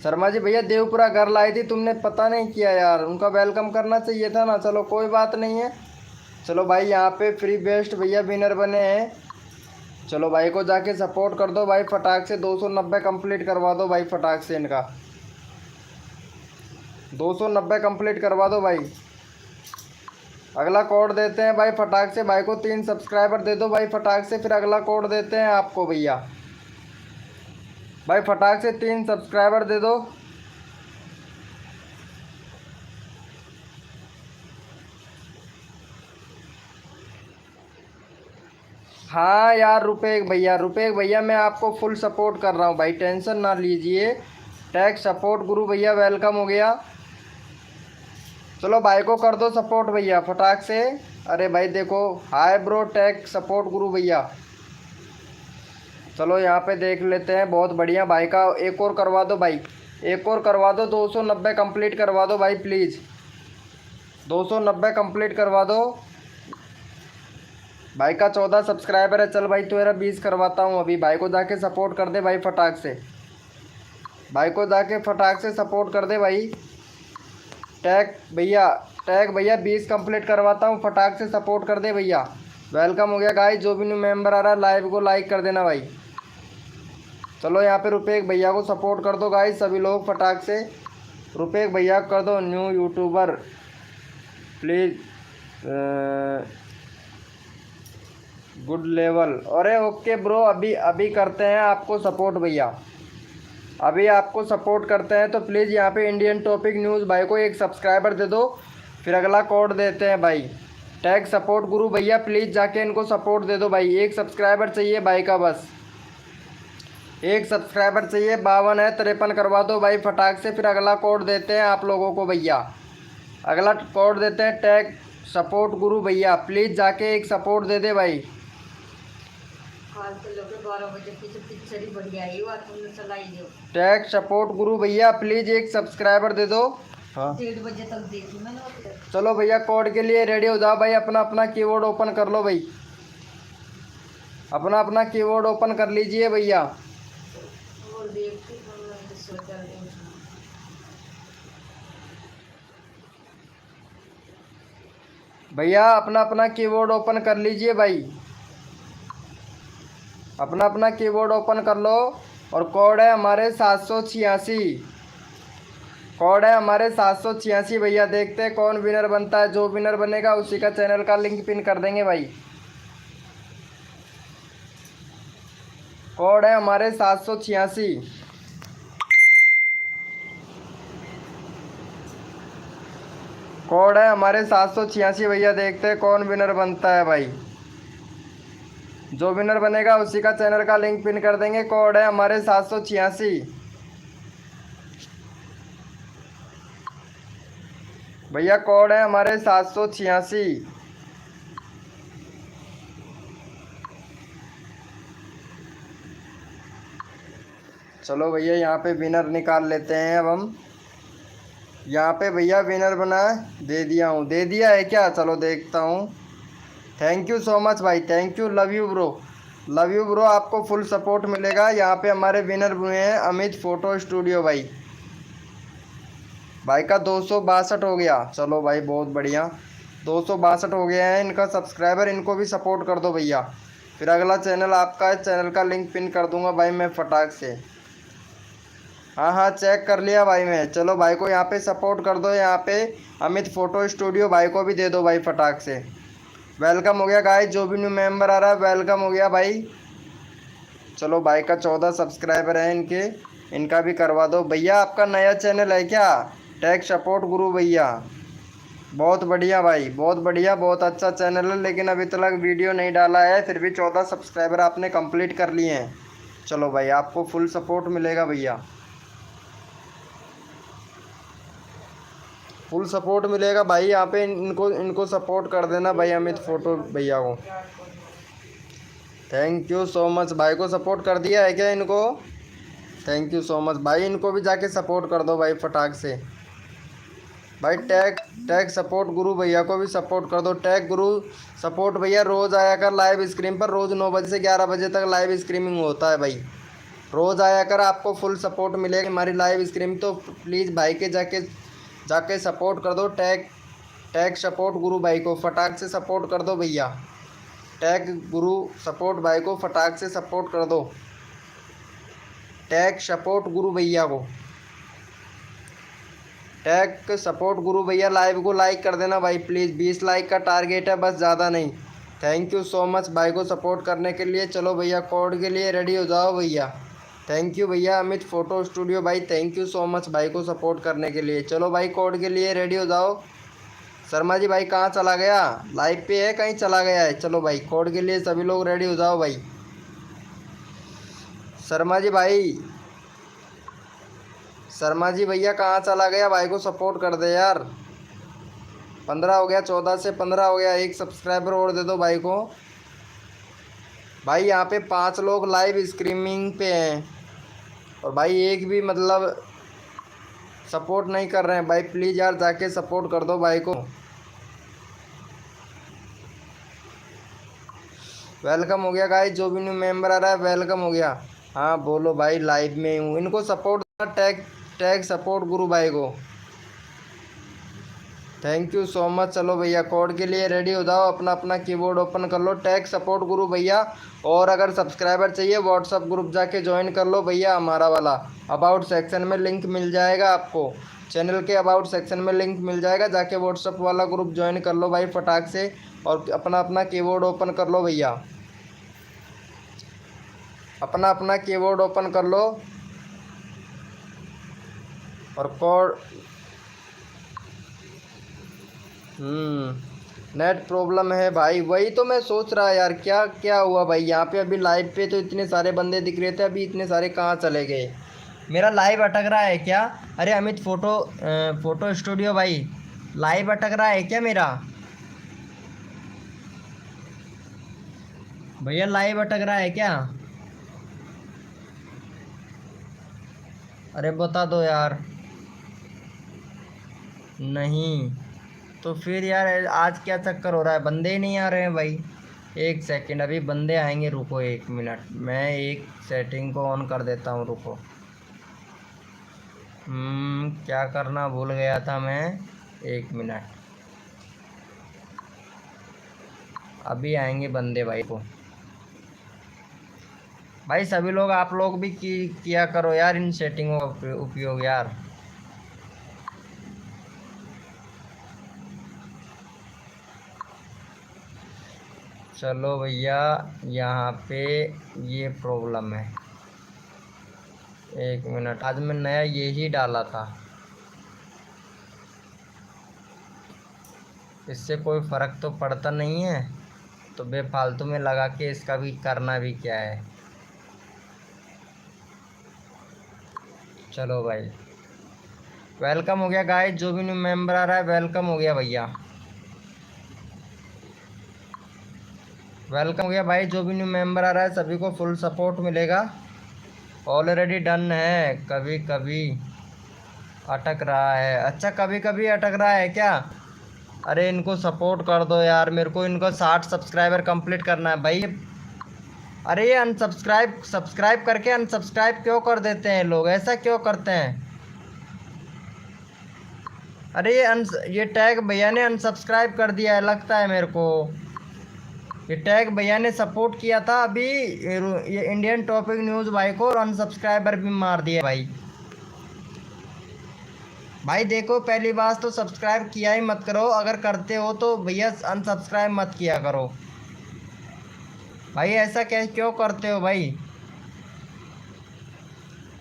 शर्मा जी भैया देवपुरा गर्ल आई थी, तुमने पता नहीं किया यार, उनका वेलकम करना चाहिए था ना। चलो कोई बात नहीं है। चलो भाई यहाँ पे फ्री बेस्ट भैया विनर बने हैं। चलो भाई को जाके सपोर्ट कर दो भाई फटाक से, 290 कंप्लीट करवा दो भाई फटाक से, इनका 290 कंप्लीट करवा दो भाई। अगला कोड देते हैं भाई फटाक से, भाई को 3 सब्सक्राइबर दे दो भाई फटाक से, फिर अगला कोड देते हैं आपको भैया। भाई फटाक से 3 सब्सक्राइबर दे दो। हाँ यार रुपए भैया मैं आपको फुल सपोर्ट कर रहा हूँ भाई, टेंशन ना लीजिए। टैग सपोर्ट गुरु भैया वेलकम हो गया। चलो भाई को कर दो सपोर्ट भैया फटाक से। अरे भाई देखो हाय ब्रो टैग सपोर्ट गुरु भैया। चलो यहाँ पे देख लेते हैं, बहुत बढ़िया। भाई का एक और करवा दो भाई, एक और करवा दो, 290 कंप्लीट करवा दो भाई प्लीज़, 290 कंप्लीट करवा दो। भाई का 14 सब्सक्राइबर है। चल भाई तेरा 20 करवाता हूँ अभी। भाई को जाके सपोर्ट कर दे भाई फटाक से, भाई को जाके फटाक से सपोर्ट कर दे भाई। टैग भैया 20 कंप्लीट करवाता हूँ, फटाक से सपोर्ट कर दे भैया। वेलकम हो गया गाइस, जो भी न्यू मेंबर आ रहा है लाइव को लाइक कर देना भाई। चलो यहाँ पे रुपए भैया को सपोर्ट कर दो गाइस सभी लोग फटाक से। रुपए भैया कर दो new YouTuber please, good level. अरे ओके ब्रो, अभी करते हैं आपको सपोर्ट भैया, अभी आपको सपोर्ट करते हैं। तो प्लीज़ यहाँ पे इंडियन टॉपिक न्यूज़ भाई को 1 सब्सक्राइबर दे दो, फिर अगला कोड देते हैं भाई। टैग सपोर्ट गुरु भैया प्लीज़ जाके इनको सपोर्ट दे दो भाई। 1 सब्सक्राइबर चाहिए भाई का, बस 1 सब्सक्राइबर चाहिए। 52 है, 53 करवा दो भाई फटाक से, फिर अगला कोड देते हैं आप लोगों को भैया। अगला कोड देते हैं टैग सपोर्ट गुरु भैया, प्लीज़ जाके एक सपोर्ट दे दे भाई। काल तो लोग 12 बजे की तो पिक्चर ही बढ़िया आई हुआ, तुमने चलाई दो। टैग सपोर्ट गुरु भैया, प्लीज़ एक सब्सक्राइबर दे दो। हाँ 1:30 बजे तक देखी मैंने और चलो भैया कोड के लिए रेडी हो जाओ भाई। अपना अपना कीबोर्ड ओपन कर लो भाई, अपना अपना कीबोर्ड ओपन कर लीजिए भैया। देखती हूँ मैं तो सोचा नहीं। भैया अपना अपना कीबोर्ड ओपन कर लीजिए भाई, अपना अपना कीबोर्ड ओपन कर लो। और कोड है हमारे 786, कोड है हमारे 786 भैया। देखते हैं कौन विनर बनता है, जो विनर बनेगा उसी का चैनल का लिंक पिन कर देंगे भाई। कोड है हमारे 786। कोड है हमारे 786 भैया। देखते हैं कौन विनर बनता है भाई, जो विनर बनेगा उसी का चैनल का लिंक पिन कर देंगे। कोड है हमारे 786 भैया, कोड है हमारे 786। चलो भैया यहाँ पे विनर निकाल लेते हैं अब हम। यहाँ पे भैया विनर बना है, दे दिया हूँ, दे दिया है क्या? चलो देखता हूँ। थैंक यू सो मच भाई, thank you, love you bro, love you bro. आपको फुल सपोर्ट मिलेगा। यहाँ पे हमारे विनर हुए हैं अमित फ़ोटो स्टूडियो भाई, भाई का 262 हो गया। चलो भाई बहुत बढ़िया, 262 हो गया है इनका सब्सक्राइबर। इनको भी सपोर्ट कर दो भैया। फिर अगला चैनल आपका है, चैनल का लिंक पिन कर दूंगा भाई मैं फटाक से। हाँ हाँ चेक कर लिया भाई मैं। चलो भाई को यहाँ पे सपोर्ट कर दो। यहाँ पे अमित फ़ोटो स्टूडियो भाई को भी दे दो भाई फटाक से। वेलकम हो गया गाइस, जो भी न्यू मेंबर आ रहा है वेलकम हो गया भाई। चलो भाई का 14 सब्सक्राइबर है इनके, इनका भी करवा दो भैया। आपका नया चैनल है क्या? टैग सपोर्ट गुरु भैया, बहुत बढ़िया भाई, बहुत बढ़िया, बहुत अच्छा चैनल है। लेकिन अभी तक वीडियो नहीं डाला है, फिर भी 14 सब्सक्राइबर आपने कंप्लीट कर लिए हैं। चलो भाई आपको फुल सपोर्ट मिलेगा भैया, फुल सपोर्ट मिलेगा भाई। यहाँ पे इनको सपोर्ट कर देना भाई, अमित फ़ोटो भैया को। थैंक यू सो मच, भाई को सपोर्ट कर दिया है क्या इनको? थैंक यू सो मच भाई, इनको भी जाके सपोर्ट कर दो भाई फटाक से भाई। टैग सपोर्ट गुरु भैया को भी सपोर्ट कर दो। टैग गुरु सपोर्ट भैया रोज़ आया कर लाइव स्ट्रीम पर, रोज़ 9 बजे से 11 बजे तक लाइव स्ट्रीमिंग होता है भाई। रोज़ आया कर, आपको फुल सपोर्ट मिलेगा हमारी लाइव स्ट्रीम। तो प्लीज़ भाई के जाके सपोर्ट कर दो। टैग सपोर्ट गुरु भाई को फटाक से सपोर्ट कर दो भैया। टैग गुरु सपोर्ट भाई को फटाक से सपोर्ट कर दो। टैग सपोर्ट गुरु भैया को, टैग सपोर्ट गुरु भैया। लाइव को लाइक कर देना भाई प्लीज़, 20 लाइक का टारगेट है बस, ज़्यादा नहीं। थैंक यू सो मच भाई को सपोर्ट करने के लिए। चलो भैया कोड के लिए रेडी हो जाओ भैया। थैंक यू भैया अमित फ़ोटो स्टूडियो भाई, थैंक यू सो मच भाई को सपोर्ट करने के लिए। चलो भाई कोड के लिए रेडी हो जाओ। शर्मा जी भाई कहाँ चला गया? लाइव पे है, कहीं चला गया है? चलो भाई कोड के लिए सभी लोग रेडी हो जाओ भाई। शर्मा जी भाई, शर्मा जी भैया कहाँ चला गया? भाई को सपोर्ट कर दे यार। 15 हो गया, 14 से 15 हो गया। एक सब्सक्राइबर और दे दो भाई को भाई। यहाँ पे 5 लोग लाइव स्ट्रीमिंग पे हैं और भाई एक भी मतलब सपोर्ट नहीं कर रहे हैं भाई। प्लीज़ यार जाके सपोर्ट कर दो भाई को। वेलकम हो गया गाइस, जो भी न्यू मेंबर आ रहा है वेलकम हो गया। हाँ बोलो भाई, लाइव में हूँ। इनको सपोर्ट टैग सपोर्ट गुरु भाई को। Thank you so much. चलो भैया कोड के लिए रेडी हो जाओ, अपना अपना कीबोर्ड ओपन कर लो। टैग सपोर्ट गुरु भैया। और अगर सब्सक्राइबर चाहिए व्हाट्सअप ग्रुप जाके ज्वाइन कर लो भैया हमारा वाला। अबाउट सेक्शन में लिंक मिल जाएगा आपको, चैनल के अबाउट सेक्शन में लिंक मिल जाएगा, जाके व्हाट्सअप वाला ग्रुप ज्वाइन कर लो भाई फटाक से। और अपना अपना कीबोर्ड ओपन कर लो भैया, अपना अपना कीबोर्ड ओपन कर लो। और कोड नेट प्रॉब्लम है भाई, वही तो मैं सोच रहा यार क्या क्या हुआ भाई। यहाँ पे अभी लाइव पे तो इतने सारे बंदे दिख रहे थे, अभी इतने सारे कहाँ चले गए? मेरा लाइव अटक रहा है क्या? अरे अमित फ़ोटो स्टूडियो भाई, लाइव अटक रहा है क्या मेरा? भैया लाइव अटक रहा है क्या? अरे बता दो यार। नहीं तो फिर यार आज क्या चक्कर हो रहा है? बंदे ही नहीं आ रहे हैं भाई। एक सेकंड, अभी बंदे आएंगे, रुको 1 मिनट, मैं एक सेटिंग को ऑन कर देता हूँ, रुको। क्या करना भूल गया था मैं। 1 मिनट, अभी आएंगे बंदे भाई को। भाई सभी लोग, आप लोग भी किया करो यार इन सेटिंगों का उपयोग यार। चलो भैया, यहाँ पे ये प्रॉब्लम है। 1 मिनट, आज मैं नया यही डाला था, इससे कोई फ़र्क तो पड़ता नहीं है, तो बेफालतू में लगा के इसका भी करना भी क्या है। चलो भाई, वेलकम हो गया गाइस, जो भी न्यू मेंबर आ रहा है वेलकम हो गया भैया, वेलकम हो गया भाई। जो भी न्यू मेंबर आ रहा है सभी को फुल सपोर्ट मिलेगा। ऑलरेडी डन है। कभी कभी अटक रहा है, अच्छा कभी कभी अटक रहा है क्या? अरे इनको सपोर्ट कर दो यार, मेरे को इनको 60 सब्सक्राइबर कंप्लीट करना है भाई। अरे ये सब्सक्राइब करके अनसब्सक्राइब क्यों कर देते हैं लोग, ऐसा क्यों करते हैं? अरे ये टैग भैया ने अनसब्सक्राइब कर दिया है लगता है मेरे को। ये टैग भैया ने सपोर्ट किया था अभी, ये इंडियन टॉपिक न्यूज़ भाई को, और अनसब्सक्राइबर भी मार दिया भाई। भाई देखो, पहली बात तो सब्सक्राइब किया ही मत करो, अगर करते हो तो भैया अनसब्सक्राइब मत किया करो भाई। ऐसा क्यों करते हो भाई?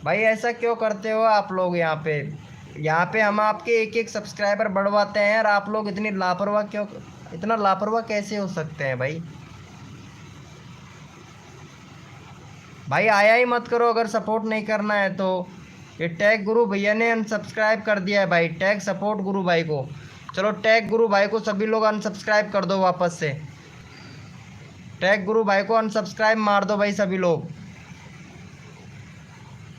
भाई ऐसा क्यों करते हो आप लोग? यहाँ पे हम आपके एक एक सब्सक्राइबर बढ़वाते हैं और आप लोग इतनी लापरवाह क्यों, इतना लापरवाह कैसे हो सकते हैं भाई? भाई आया ही मत करो अगर सपोर्ट नहीं करना है तो। ये टैग गुरु भैया ने अनसब्सक्राइब कर दिया है भाई, टैग सपोर्ट गुरु भाई को। चलो टैग गुरु भाई को सभी लोग अनसब्सक्राइब कर दो वापस से, टैग गुरु भाई को अनसब्सक्राइब मार दो भाई सभी लोग।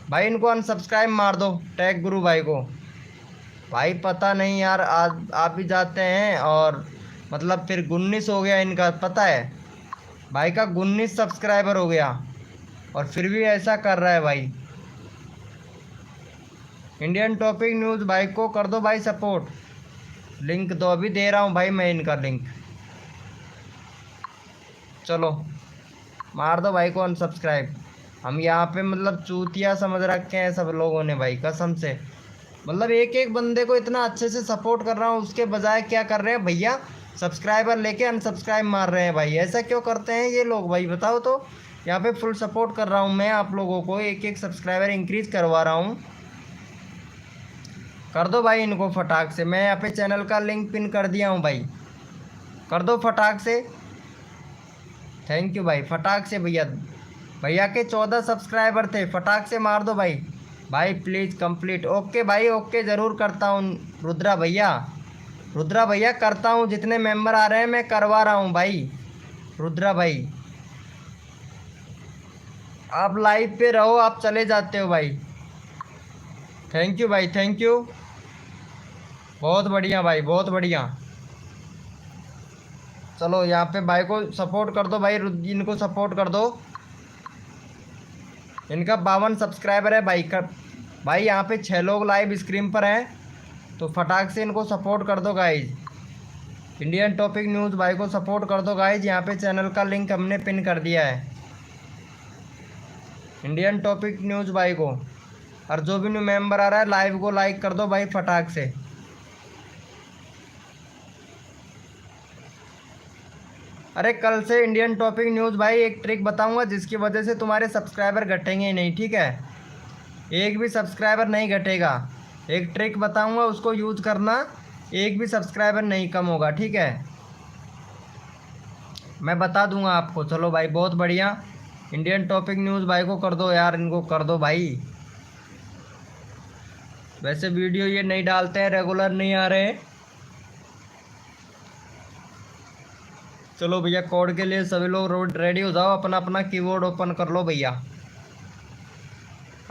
भाई इनको अनसब्सक्राइब मार दो टैग गुरु भाई को। भाई पता नहीं यार, आज आप भी जाते हैं और मतलब फिर 19 हो गया इनका, पता है भाई का 19 सब्सक्राइबर हो गया और फिर भी ऐसा कर रहा है भाई। इंडियन टॉपिक न्यूज़ भाई को कर दो भाई सपोर्ट, लिंक दो, अभी दे रहा हूँ भाई मैं इनका लिंक। चलो मार दो भाई को अनसब्सक्राइब। हम यहाँ पे मतलब चूतिया समझ रखे हैं सब लोगों ने भाई, कसम से। मतलब एक एक बंदे को इतना अच्छे से सपोर्ट कर रहा हूँ, उसके बजाय क्या कर रहे हैं भैया, सब्सक्राइबर लेके अनसब्सक्राइब मार रहे हैं भाई। ऐसा क्यों करते हैं ये लोग भाई, बताओ तो। यहाँ पे फुल सपोर्ट कर रहा हूँ मैं आप लोगों को, एक एक सब्सक्राइबर इंक्रीज़ करवा रहा हूँ। कर दो भाई इनको फटाक से, मैं यहाँ पे चैनल का लिंक पिन कर दिया हूँ भाई, कर दो फटाक से। थैंक यू भाई, फटाक से भैया। भैया के 14 सब्सक्राइबर थे, फटाक से मार दो भाई। भाई प्लीज़ कंप्लीट। ओके भाई, ओके ज़रूर करता हूँ रुद्रा भैया, रुद्रा भैया करता हूँ, जितने मेंबर आ रहे हैं मैं करवा रहा हूँ भाई। रुद्रा भाई आप लाइव पे रहो, आप चले जाते हो भाई। थैंक यू भाई, थैंक यू, बहुत बढ़िया भाई, बहुत बढ़िया। चलो यहाँ पे भाई को सपोर्ट कर दो भाई, इनको सपोर्ट कर दो। इनका 52 सब्सक्राइबर है भाई का। भाई यहाँ पे 6 लोग लाइव स्क्रीन पर हैं, तो फटाक से इनको सपोर्ट कर दो गाइज। इंडियन टॉपिक न्यूज़ भाई को सपोर्ट कर दो गाइज। यहाँ पे चैनल का लिंक हमने पिन कर दिया है, इंडियन टॉपिक न्यूज़ भाई को। और जो भी न्यू मेंबर आ रहा है लाइव को लाइक कर दो भाई फटाक से। अरे कल से इंडियन टॉपिक न्यूज़ भाई एक ट्रिक बताऊंगा जिसकी वजह से तुम्हारे सब्सक्राइबर घटेंगे ही नहीं, ठीक है? एक भी सब्सक्राइबर नहीं घटेगा। एक ट्रिक बताऊंगा, उसको यूज़ करना, एक भी सब्सक्राइबर नहीं कम होगा, ठीक है? मैं बता दूंगा आपको। चलो भाई बहुत बढ़िया, इंडियन टॉपिक न्यूज़ भाई को कर दो यार, इनको कर दो भाई। वैसे वीडियो ये नहीं डालते हैं, रेगुलर नहीं आ रहे हैं, चलो भैया कोड के लिए सभी लोग रेडी हो जाओ, अपना अपना कीबोर्ड ओपन कर लो भैया,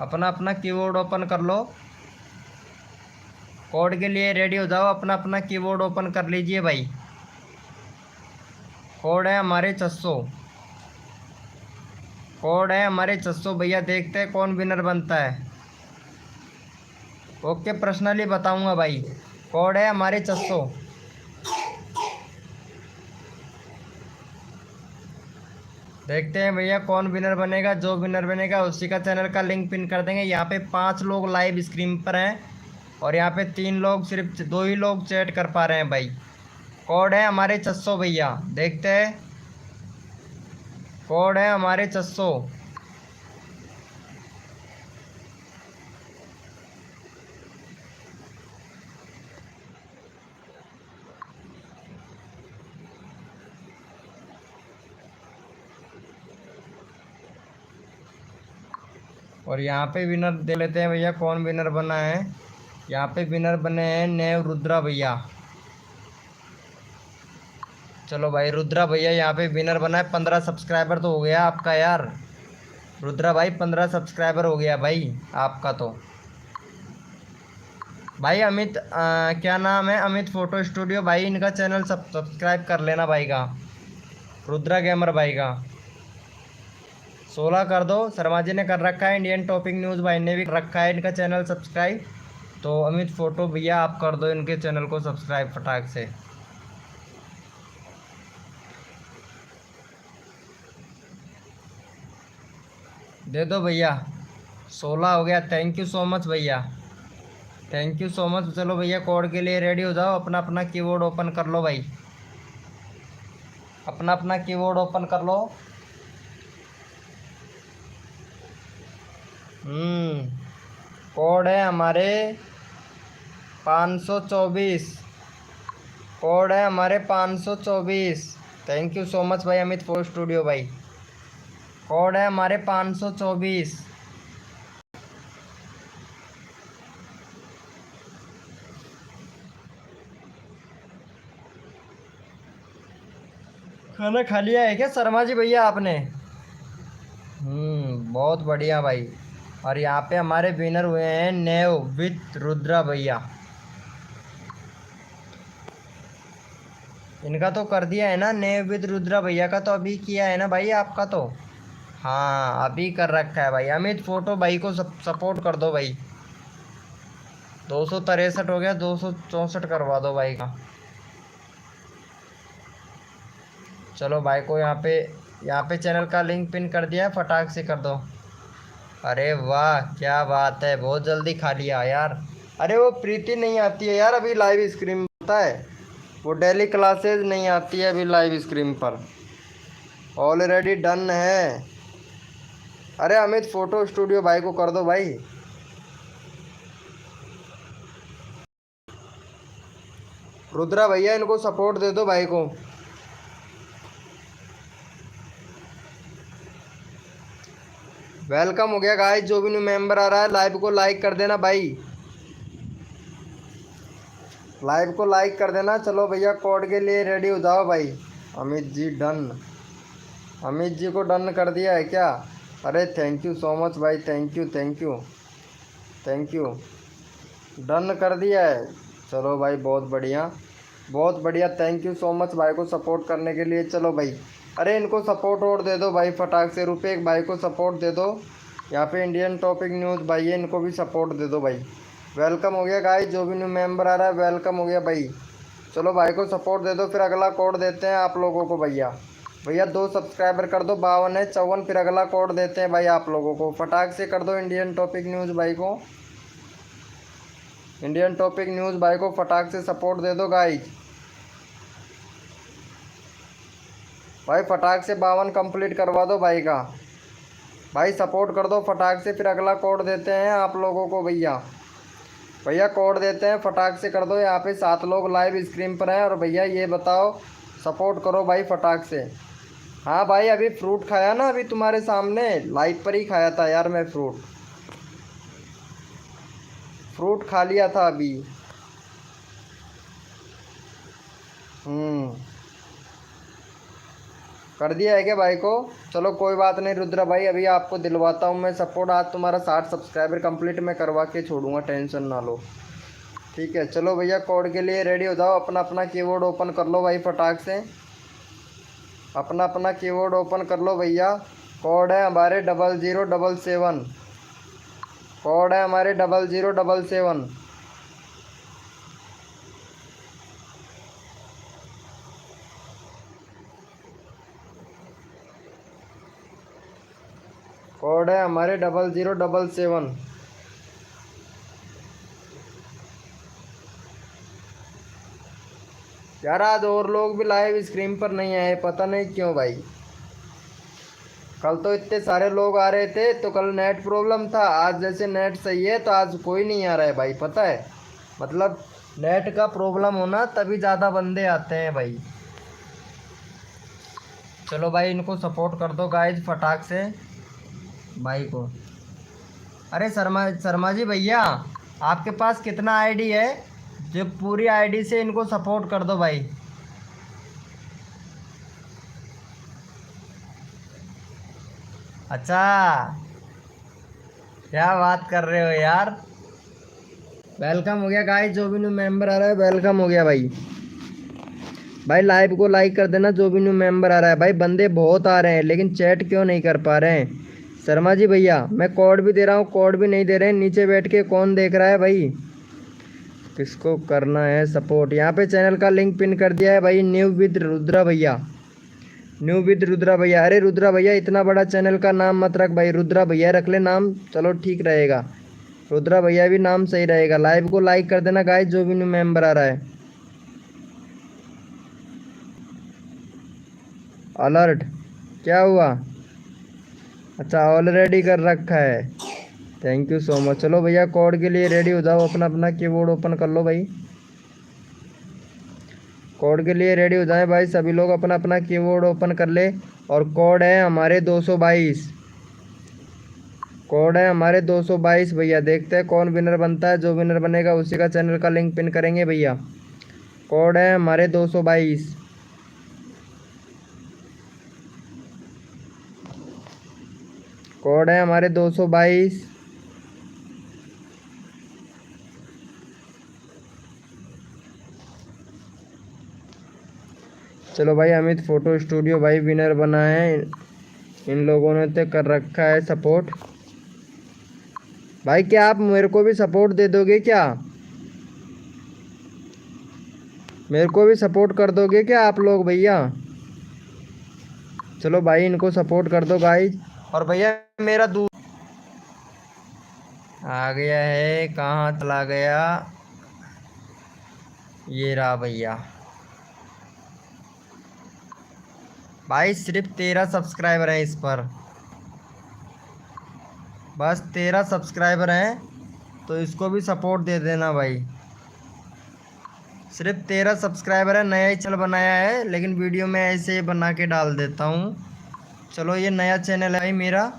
अपना अपना कीबोर्ड ओपन कर लो। कोड के लिए रेडी हो जाओ, अपना अपना कीबोर्ड ओपन कर लीजिए भाई। कोड है हमारे 600, कोड है हमारे 600 भैया। देखते हैं कौन विनर बनता है। ओके, पर्सनली बताऊंगा भाई। कोड है हमारे 600। देखते हैं भैया कौन विनर बनेगा। जो विनर बनेगा उसी का चैनल का लिंक पिन कर देंगे। यहाँ पे 5 लोग लाइव स्क्रीन पर हैं और यहाँ पे 3 लोग, सिर्फ 2 ही लोग चैट कर पा रहे हैं भाई। कोड है हमारे 600 भैया। देखते हैं, कोड है हमारे 600। और यहाँ पे विनर दे लेते हैं भैया, कौन विनर बना है। यहाँ पे विनर बने हैं नेव रुद्रा भैया। चलो भाई, रुद्रा भैया यहाँ पे विनर बना है। 15 सब्सक्राइबर तो हो गया आपका यार रुद्रा भाई, 15 सब्सक्राइबर हो गया भाई आपका तो। भाई अमित, क्या नाम है, अमित फोटो स्टूडियो भाई, इनका चैनल सब्सक्राइब कर लेना भाई का, रुद्रा गेमर भाई का। 16 कर दो। शर्मा जी ने कर रखा है, इंडियन टॉपिक न्यूज़ भाई ने भी कर रखा है इनका चैनल सब्सक्राइब। तो अमित फोटो भैया आप कर दो इनके चैनल को सब्सक्राइब फटाक से। दे दो भैया, 16 हो गया। थैंक यू सो मच भैया, थैंक यू सो मच। चलो भैया कोड के लिए रेडी हो जाओ, अपना अपना कीबोर्ड ओपन कर लो भाई, अपना अपना कीबोर्ड ओपन कर लो। कोड है हमारे 524, कोड है हमारे 524। थैंक यू सो मच भाई अमित फोटो स्टूडियो भाई। कोड है हमारे 524। खाना खा लिया है क्या शर्मा जी भैया आपने? बहुत बढ़िया भाई। और यहाँ पे हमारे विनर हुए हैं नेव विथ रुद्रा भैया। इनका तो कर दिया है ना, नेव विद रुद्रा भैया का तो अभी किया है ना भाई आपका तो। हाँ अभी कर रखा है भाई। अमित फोटो भाई को सपोर्ट कर दो भाई। 263 हो गया, 264 करवा दो भाई का। चलो भाई को यहाँ पे चैनल का लिंक पिन कर दिया है, फटाक से कर दो। अरे वाह क्या बात है, बहुत जल्दी खा लिया यार। अरे वो प्रीति नहीं आती है यार अभी लाइव स्ट्रीम, पता है वो डेली क्लासेस नहीं आती है अभी लाइव स्ट्रीम पर। ऑलरेडी डन है। अरे अमित फोटो स्टूडियो भाई को कर दो भाई। रुद्रा भैया इनको सपोर्ट दे दो भाई को। वेलकम हो गया गाइस, जो भी न्यू मेंबर आ रहा है लाइव को लाइक कर देना भाई, लाइव को लाइक कर देना। चलो भैया कोड के लिए रेडी हो जाओ भाई। अमित जी डन, अमित जी को डन कर दिया है क्या? अरे थैंक यू सो मच भाई, thank you thank you thank you, done कर दिया है। चलो भाई बहुत बढ़िया, बहुत बढ़िया। थैंक यू सो मच भाई को सपोर्ट करने के लिए। चलो भाई, अरे इनको सपोर्ट और दे दो भाई फटाक से। रुपये भाई को सपोर्ट दे दो। यहाँ पे इंडियन टॉपिक न्यूज़ भाई है, इनको भी सपोर्ट दे दो भाई। वेलकम हो गया गाइस, जो भी न्यू मेंबर आ रहा है वेलकम हो गया भाई। चलो भाई को सपोर्ट दे दो, फिर अगला कोड देते हैं आप लोगों को भैया। भैया 2 सब्सक्राइबर कर दो, 52 है 54, फिर अगला कोड देते हैं भाई आप लोगों को। फटाक से कर दो इंडियन टॉपिक न्यूज़ भाई को, इंडियन टॉपिक न्यूज़ भाई को फटाक से सपोर्ट दे दो गाइस। भाई फटाक से 52 कंप्लीट करवा दो भाई का। भाई सपोर्ट कर दो फटाक से, फिर अगला कोड देते हैं आप लोगों को भैया। भैया कोड देते हैं फटाक से कर दो। यहाँ पे 7 लोग लाइव स्क्रीन पर हैं। और भैया ये बताओ, सपोर्ट करो भाई फटाक से। हाँ भाई अभी फ्रूट खाया ना, अभी तुम्हारे सामने लाइव पर ही खाया था यार मैं फ्रूट खा लिया था अभी। कर दिया है क्या भाई को? चलो कोई बात नहीं रुद्रा भाई, अभी आपको दिलवाता हूँ मैं सपोर्ट। आज तुम्हारा 60 सब्सक्राइबर कंप्लीट मैं करवा के छोड़ूंगा, टेंशन ना लो। ठीक है चलो भैया, कोड के लिए रेडी हो जाओ। अपना अपना कीबोर्ड ओपन कर लो भाई फटाक से, अपना अपना कीबोर्ड ओपन कर लो भैया। कोड है हमारे 0077, कोड है हमारे 0077। कोड है हमारे 0077। यार आज और लोग भी लाइव स्क्रीन पर नहीं आए, पता नहीं क्यों भाई। कल तो इतने सारे लोग आ रहे थे, तो कल नेट प्रॉब्लम था। आज जैसे नेट सही है तो आज कोई नहीं आ रहा है भाई, पता है। मतलब नेट का प्रॉब्लम होना तभी ज़्यादा बंदे आते हैं भाई। चलो भाई इनको सपोर्ट कर दो गाइज फटाक से भाई को। अरे शर्मा जी भैया, आपके पास कितना आईडी है? जो पूरी आईडी से इनको सपोर्ट कर दो भाई। अच्छा, क्या बात कर रहे हो यार। वेलकम हो गया गाइस, जो भी न्यू मेंबर आ रहा है वेलकम हो गया भाई। भाई लाइव को लाइक कर देना जो भी न्यू मेंबर आ रहा है। भाई बंदे बहुत आ रहे हैं लेकिन चैट क्यों नहीं कर पा रहे हैं? शर्मा जी भैया मैं कोड भी दे रहा हूँ, कोड भी नहीं दे रहे हैं। नीचे बैठ के कौन देख रहा है भाई? किसको करना है सपोर्ट? यहाँ पे चैनल का लिंक पिन कर दिया है भाई, न्यू विद रुद्रा भैया, न्यू विद रुद्रा भैया। अरे रुद्रा भैया इतना बड़ा चैनल का नाम मत रख भाई, रुद्रा भैया रख ले नाम, चलो ठीक रहेगा। रुद्रा भैया भी नाम सही रहेगा। लाइव को लाइक कर देना गाइस जो भी न्यू मेंबर आ रहा है। अलर्ट क्या हुआ? अच्छा ऑलरेडी कर रखा है, थैंक यू सो मच। चलो भैया कोड के लिए रेडी हो जाओ, अपना अपना कीबोर्ड ओपन कर लो भाई। कोड के लिए रेडी हो जाए भाई सभी लोग, अपना अपना कीबोर्ड ओपन कर ले। और कोड है हमारे 222, कोड है हमारे 222 भैया। देखते हैं कौन विनर बनता है, जो विनर बनेगा उसी का चैनल का लिंक पिन करेंगे भैया। कोड है हमारे 222, कोड है हमारे 222। चलो भाई अमित फ़ोटो स्टूडियो भाई विनर बना है, इन लोगों ने तो कर रखा है सपोर्ट। भाई क्या आप मेरे को भी सपोर्ट दे दोगे क्या? मेरे को भी सपोर्ट कर दोगे क्या आप लोग भैया? चलो भाई इनको सपोर्ट कर दो गाइज। और भैया मेरा आ गया है, कहाँ चला गया? ये रहा भैया। भाई सिर्फ 13 सब्सक्राइबर हैं इस पर, बस 13 सब्सक्राइबर हैं, तो इसको भी सपोर्ट दे देना भाई। सिर्फ 13 सब्सक्राइबर है, नया ही चैनल बनाया है लेकिन वीडियो में ऐसे ही बना के डाल देता हूँ। चलो ये नया चैनल है भाई मेरा,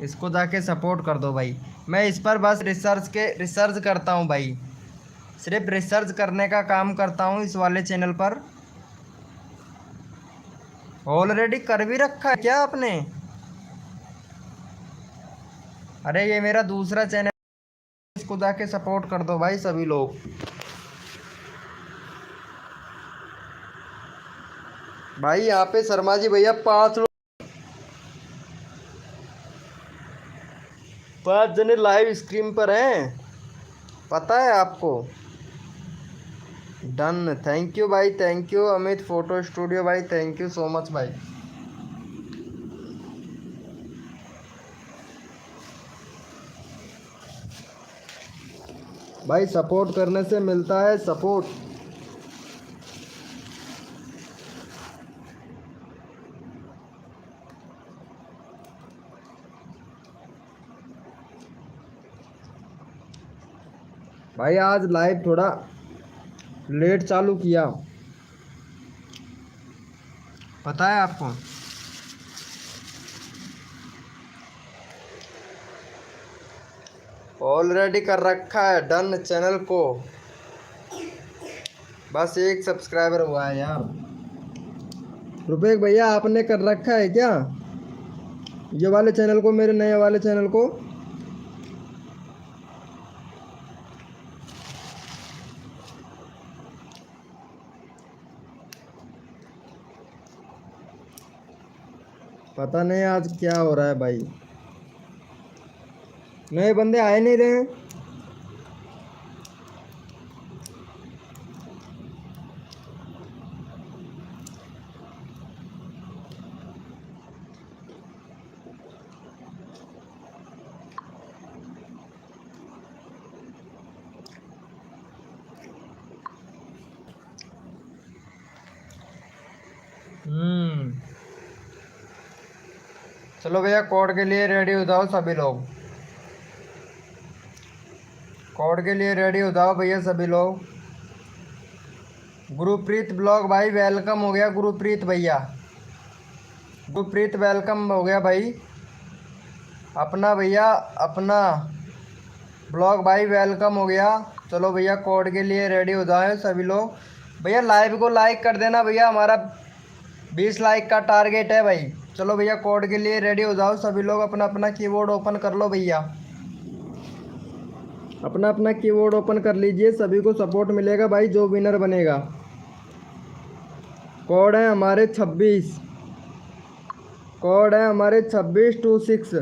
इसको जाके सपोर्ट कर दो भाई। मैं इस पर बस रिसर्च करता हूँ भाई, सिर्फ रिसर्च करने का काम करता हूँ इस वाले चैनल पर। ऑलरेडी कर भी रखा है क्या आपने? अरे ये मेरा दूसरा चैनल, इसको जाके सपोर्ट कर दो भाई सभी लोग। भाई यहाँ पे शर्मा जी भैया 5 जने लाइव स्क्रीन पर हैं, पता है आपको। डन, थैंक यू भाई, thank you Amit photo studio भाई, थैंक यू सो मच भाई। भाई सपोर्ट करने से मिलता है सपोर्ट। भाई आज लाइव थोड़ा लेट चालू किया, पता है आपको। ऑलरेडी कर रखा है डन चैनल को, बस 1 सब्सक्राइबर हुआ है यार। रुपेश भैया आपने कर रखा है क्या ये वाले चैनल को, मेरे नए वाले चैनल को? पता नहीं आज क्या हो रहा है भाई, नए बंदे आए नहीं रहे हैं। चलो भैया कोड के लिए रेडी हो जाओ सभी लोग, कोड के लिए रेडी हो जाओ भैया सभी लोग। गुरुप्रीत ब्लॉग भाई वेलकम हो गया, गुरुप्रीत भैया, गुरुप्रीत वेलकम हो गया भाई अपना, भैया अपना ब्लॉग भाई वेलकम हो गया। चलो भैया कोड के लिए रेडी हो जाए सभी लोग। भैया लाइव को लाइक कर देना भैया, हमारा 20 लाइक का टारगेट है भाई। चलो भैया कोड के लिए रेडी हो जाओ सभी लोग, अपना अपना कीबोर्ड ओपन कर लो भैया, अपना अपना कीबोर्ड ओपन कर लीजिए, सभी को सपोर्ट मिलेगा भाई जो विनर बनेगा। कोड है हमारे 26, कोड है हमारे 2626,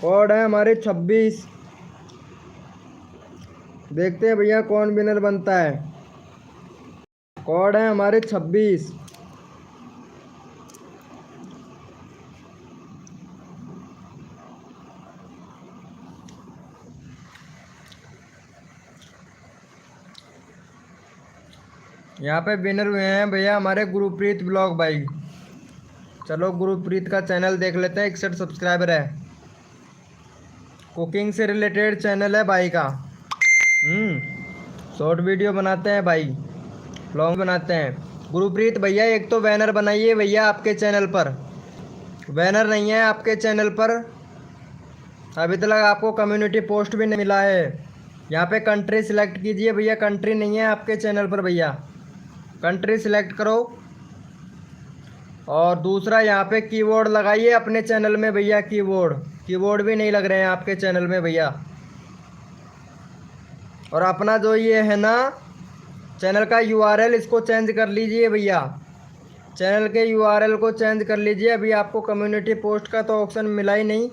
कोड है हमारे 26। देखते हैं भैया कौन विनर बनता है। कोड है हमारे 26। यहाँ पे विनर हुए हैं भैया हमारे गुरुप्रीत ब्लॉग भाई। चलो गुरुप्रीत का चैनल देख लेते हैं, 61 सब्सक्राइबर है, कुकिंग से रिलेटेड चैनल है भाई का। शॉर्ट वीडियो बनाते हैं भाई, ब्लॉग बनाते हैं। गुरुप्रीत भैया एक तो बैनर बनाइए भैया आपके चैनल पर, बैनर नहीं है आपके चैनल पर, अभी तक आपको कम्युनिटी पोस्ट भी नहीं मिला है। यहाँ पे कंट्री सिलेक्ट कीजिए भैया, कंट्री नहीं है आपके चैनल पर भैया, कंट्री सिलेक्ट करो। और दूसरा यहाँ पे कीवर्ड लगाइए अपने चैनल में भैया, कीवर्ड भी नहीं लग रहे हैं आपके चैनल में भैया। और अपना जो ये है ना चैनल का URL, इसको चेंज कर लीजिए भैया, चैनल के URL को चेंज कर लीजिए। अभी आपको कम्युनिटी पोस्ट का तो ऑप्शन मिला ही नहीं,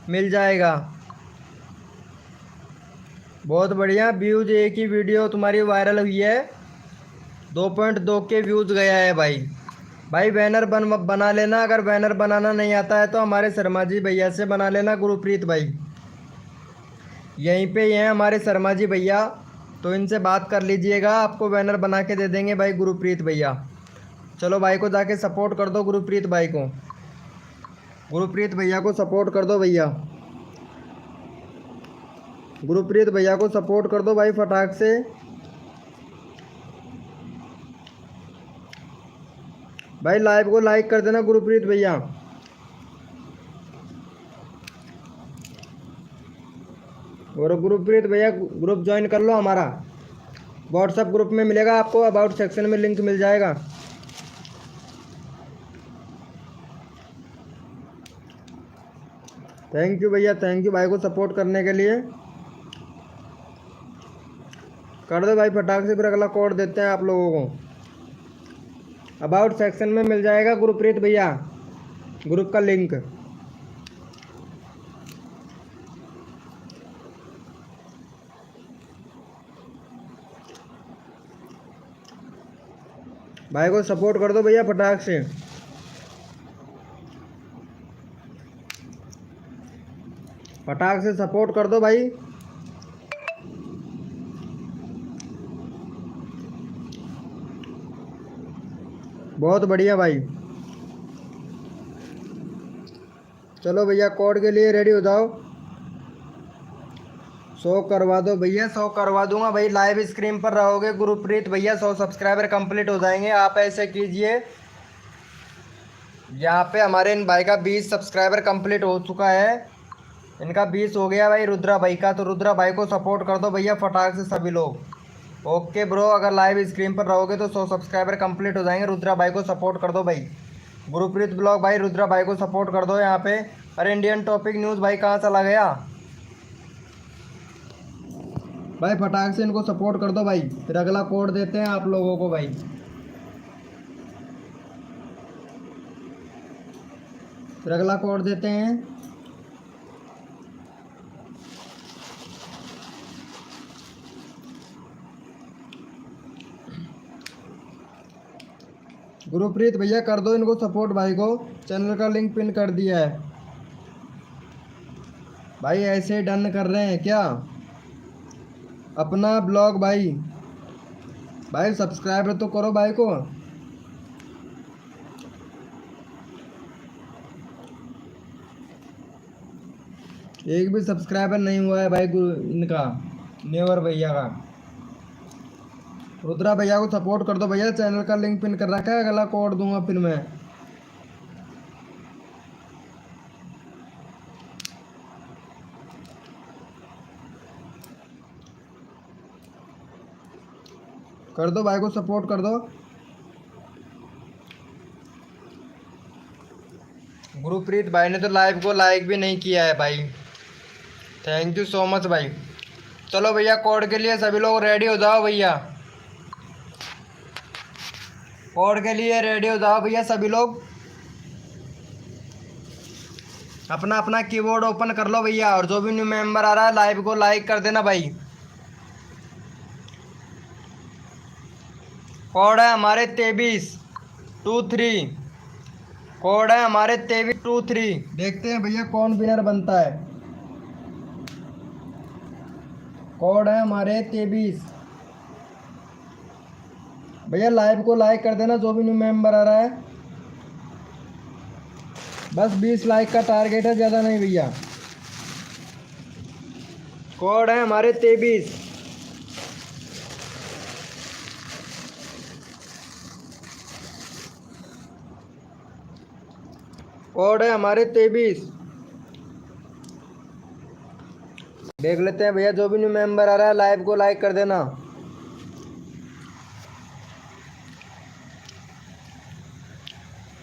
मिल जाएगा। बहुत बढ़िया, व्यूज़ एक ही वीडियो तुम्हारी वायरल हुई है, 2.2 के व्यूज़ गया है भाई। भाई बैनर बना लेना, अगर बैनर बनाना नहीं आता है तो हमारे शर्मा जी भैया से बना लेना गुरुप्रीत भाई, यहीं पे ही हैं हमारे शर्मा जी भैया, तो इनसे बात कर लीजिएगा, आपको बैनर बना के दे देंगे भाई गुरुप्रीत भैया। चलो भाई को जाके सपोर्ट कर दो, गुरुप्रीत भाई को, गुरुप्रीत भैया को सपोर्ट कर दो भैया, गुरुप्रीत भैया को सपोर्ट कर दो भाई फटाक से। भाई लाइव को लाइक कर देना गुरुप्रीत भैया। और गुरुप्रीत भैया ग्रुप ज्वाइन कर लो हमारा, व्हाट्सएप ग्रुप में मिलेगा आपको, अबाउट सेक्शन में लिंक मिल जाएगा। थैंक यू भैया, थैंक यू भाई को सपोर्ट करने के लिए। कर दो भाई फटाक से, फिर अगला कोड देते हैं आप लोगों को। अबाउट सेक्शन में मिल जाएगा गुरुप्रीत भैया ग्रुप का लिंक। भाई को सपोर्ट कर दो भैया फटाक से। फटाक से सपोर्ट कर दो भाई। बहुत बढ़िया भाई। चलो भैया कोड के लिए रेडी हो जाओ। 100 करवा दो भैया, 100 करवा दूंगा भाई, लाइव स्क्रीन पर रहोगे गुरुप्रीत भैया, 100 सब्सक्राइबर कंप्लीट हो जाएंगे। आप ऐसे कीजिए, यहाँ पे हमारे इन भाई का 20 सब्सक्राइबर कंप्लीट हो चुका है, इनका 20 हो गया भाई रुद्रा भाई का। तो रुद्रा भाई को सपोर्ट कर दो भैया फटाक से सभी लोग। ओके ब्रो, अगर लाइव स्क्रीन पर रहोगे तो 100 सब्सक्राइबर कंप्लीट हो जाएंगे। रुद्रा भाई को सपोर्ट कर दो भाई। गुरुप्रीत ब्लॉग भाई रुद्रा भाई को सपोर्ट कर दो यहाँ पे। अरे इंडियन टॉपिक न्यूज़ भाई कहाँ चला गया भाई? फटाक से इनको सपोर्ट कर दो भाई, फिर अगला कोड देते हैं आप लोगों को भाई। फिर अगला कोड देते हैं। गुरुप्रीत भैया कर दो इनको सपोर्ट भाई को, चैनल का लिंक पिन कर दिया है भाई। ऐसे डन कर रहे हैं क्या अपना ब्लॉग भाई? भाई सब्सक्राइब तो करो भाई को। एक भी सब्सक्राइबर नहीं हुआ है भाई इनका, नेवर भैया का। रुद्रा भैया को सपोर्ट कर दो भैया, चैनल का लिंक पिन कर रखा है, अगला कोड दूंगा फिर मैं। कर दो भाई को सपोर्ट कर दो। गुरुप्रीत भाई ने तो लाइव को लाइक भी नहीं किया है भाई। थैंक यू सो मच भाई। चलो भैया कोड के लिए सभी लोग रेडी हो जाओ भैया, कोड के लिए रेडी हो जाओ भैया सभी लोग। अपना अपना कीबोर्ड ओपन कर लो भैया, और जो भी न्यू मेंबर आ रहा है लाइव को लाइक कर देना भाई। कोड है हमारे 2323, कोड है हमारे 2323। देखते हैं भैया कौन विनर बनता है। कोड है हमारे 23। भैया लाइव को लाइक कर देना जो भी न्यू मेंबर आ रहा है। बस 20 लाइक का टारगेट है, ज़्यादा नहीं भैया। कोड है हमारे 23। कोड है हमारे 23। देख लेते हैं भैया जो भी न्यू मेंबर आ रहा है लाइव को लाइक कर देना।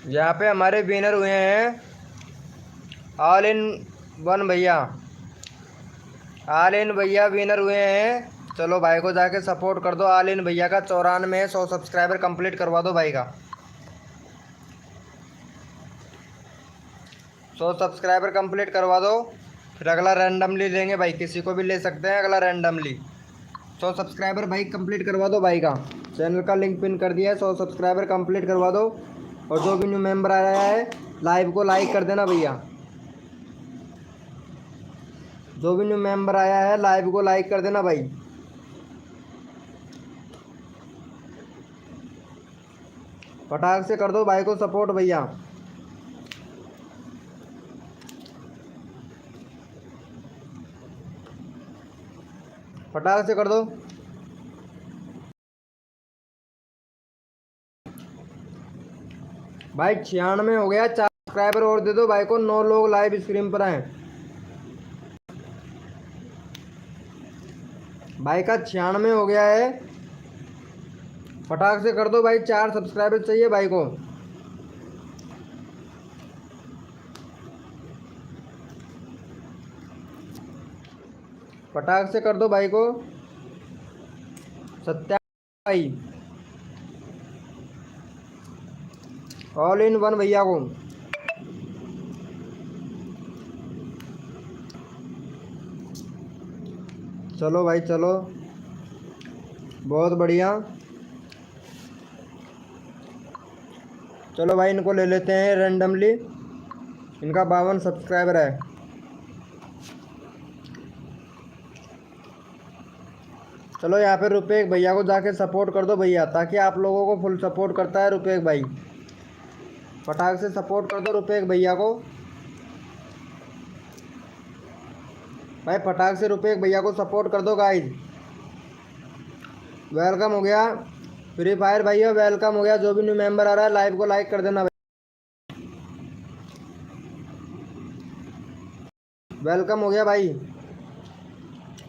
यहाँ पे हमारे विनर हुए हैं ऑल इन वन भैया, ऑल इन भैया विनर हुए हैं। चलो भाई को जाके सपोर्ट कर दो। ऑल इन भैया का 94 100 सब्सक्राइबर कंप्लीट करवा दो भाई का। 100 सब्सक्राइबर कंप्लीट करवा दो, फिर अगला रैंडमली लेंगे भाई, किसी को भी ले सकते हैं अगला रैंडमली। 100 सब्सक्राइबर भाई कंप्लीट करवा दो भाई का, चैनल का लिंक पिन कर दिया है। 100 सब्सक्राइबर कंप्लीट करवा दो, और जो भी न्यू मेंबर आ रहा है लाइव को लाइक कर देना भैया। जो भी न्यू मेंबर आया है लाइव को लाइक कर देना भाई। फटाक से कर दो भाई को सपोर्ट भैया। फटाक से कर दो। भाई 96 हो गया, 4 सब्सक्राइबर और दे दो भाई को। 9 लोग लाइव स्क्रीन पर आए भाई का 96 हो गया है। फटाक से कर दो भाई, 4 सब्सक्राइबर चाहिए भाई को। फटाक से कर दो भाई को। भाई ऑल इन वन भैया को। चलो भाई चलो, बहुत बढ़िया। चलो भाई इनको ले लेते हैं रैंडमली, इनका 52 सब्सक्राइबर है। चलो यहाँ पे रुपेश भैया को जाके सपोर्ट कर दो भैया, ताकि आप लोगों को फुल सपोर्ट करता है रुपेश भाई। फटाक से सपोर्ट कर दो रुपेश भैया को भाई, फटाक से रुपेश भैया को सपोर्ट कर दो गाइज। वेलकम हो गया फ्री फायर भैया, वेलकम हो गया। जो भी न्यू मेंबर आ रहा है लाइव को लाइक कर देना भाई। वेलकम हो गया भाई,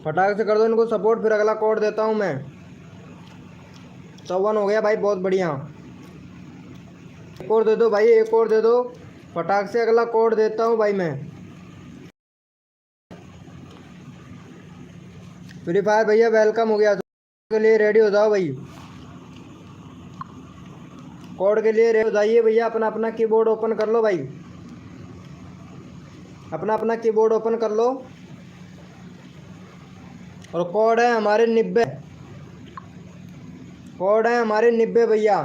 फटाक से कर दो इनको सपोर्ट, फिर अगला कोड देता हूँ मैं। 54 हो गया भाई, बहुत बढ़िया। एक और दे दो भाई, एक और दे दो, फटाक से अगला कोड देता हूँ भाई मैं। फ्री फायर भैया वेलकम हो गया, के लिए रेडी हो जाओ भाई, कोड के लिए रेडी हो जाइए भैया। अपना अपना कीबोर्ड ओपन कर लो भाई, अपना अपना कीबोर्ड ओपन कर लो। और कोड है हमारे 90, कोड है हमारे 90 भैया।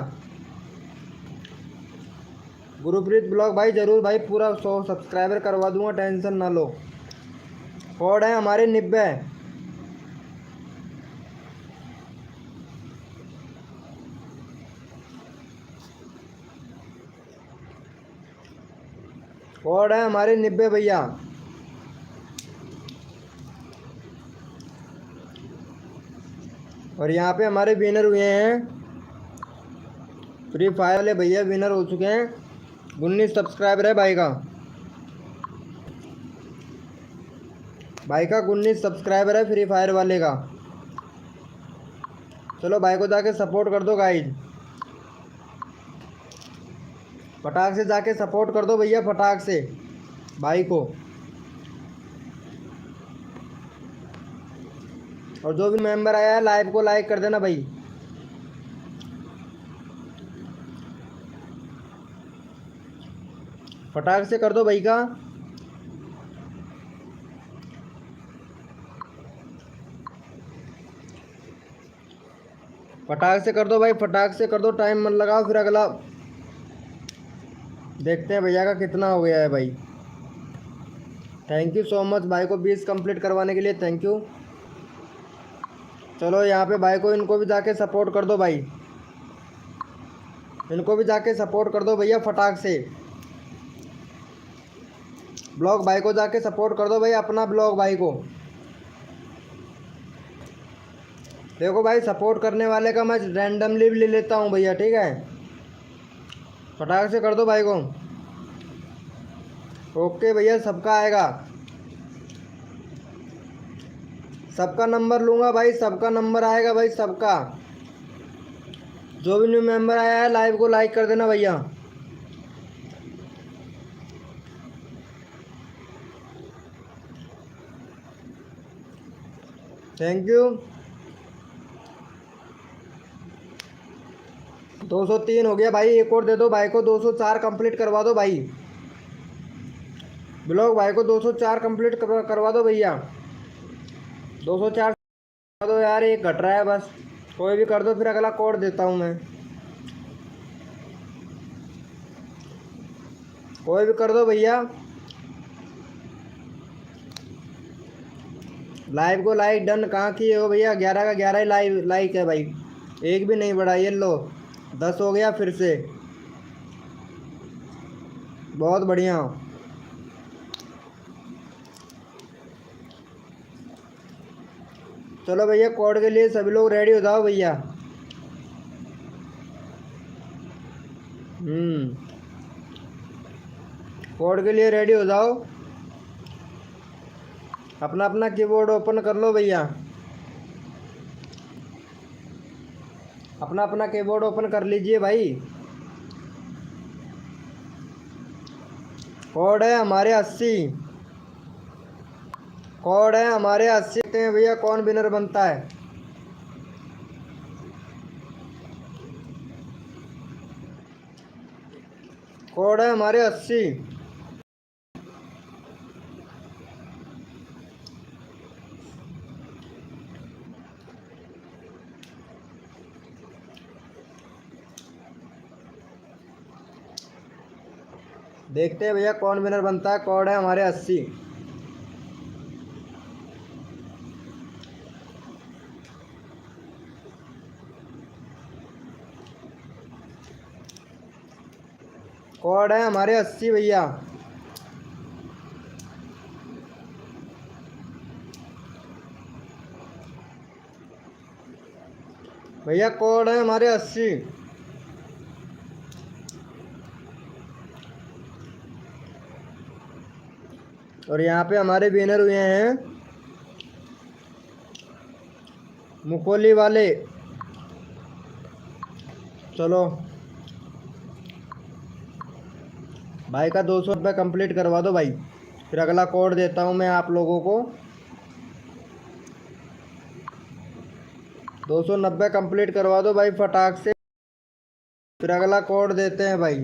गुरुप्रीत ब्लॉग भाई जरूर भाई, पूरा 100 सब्सक्राइबर करवा दूंगा, टेंशन ना लो। कोड है हमारे 90। कोड है हमारे 90 भैया। और यहाँ पे हमारे विनर हुए हैं, फ्री फायर वाले भैया विनर हो चुके हैं। 19 सब्सक्राइबर है भाई का, भाई का 19 सब्सक्राइबर है फ्री फायर वाले का। चलो भाई को जाके सपोर्ट कर दो गाइज, फटाक से जाके सपोर्ट कर दो भैया, फटाक से भाई को। और जो भी मेंबर आया है लाइव को लाइक कर देना भाई। फटाक से कर दो भाई का। फटाक से कर दो भाई, फटाक से कर दो, टाइम मत लगाओ, फिर अगला देखते हैं भैया का कितना हो गया है भाई। थैंक यू सो मच भाई को 20 कंप्लीट करवाने के लिए, थैंक यू। चलो यहाँ पे भाई को, इनको भी जाके सपोर्ट कर दो भाई, इनको भी जाके सपोर्ट कर दो भैया फटाक से। ब्लॉग भाई को जाके सपोर्ट कर दो भाई, अपना ब्लॉग भाई को। देखो भाई, सपोर्ट करने वाले का मैं रैंडमली ले लेता हूँ भैया, ठीक है। फटाक से कर दो भाई को। ओके भैया, सबका आएगा, सबका नंबर लूँगा भाई, सबका नंबर आएगा भाई, सबका। जो भी न्यू मेंबर आया है लाइव को लाइक कर देना भैया। Thank you. 203 हो गया भाई, एक और दे दो भाई को, 204 कंप्लीट करवा दो भाई। ब्लॉग भाई को 204 कंप्लीट करवा दो भैया, 204 कर दो यार, एक घट रहा है बस। कोई भी कर दो, फिर अगला कोड देता हूँ मैं। कोई भी कर दो भैया। लाइव को लाइक डन कहाँ की हो भैया, 11 का 11 ही लाइक है भाई, एक भी नहीं बढ़ा। ये लो 10 हो गया फिर से, बहुत बढ़िया। चलो भैया, कोड के लिए सभी लोग रेडी हो जाओ भैया। कोड के लिए रेडी हो जाओ, अपना अपना कीबोर्ड ओपन कर लो भैया, अपना अपना कीबोर्ड ओपन कर लीजिए भाई। कोड है हमारे 80, कोड है हमारे 80। देखते हैं भैया कौन विनर बनता है। कोड है हमारे 80। देखते हैं भैया कौन विनर बनता है। कोड है हमारे 80। कोड है हमारे 80 भैया। भैया कोड है हमारे 80। और यहाँ पे हमारे विनर हुए हैं मुकोली वाले, चलो भाई का 200 रुपये कंप्लीट करवा दो भाई, फिर अगला कोड देता हूँ मैं आप लोगों को। 290 कंप्लीट करवा दो भाई फटाक से, फिर अगला कोड देते हैं भाई।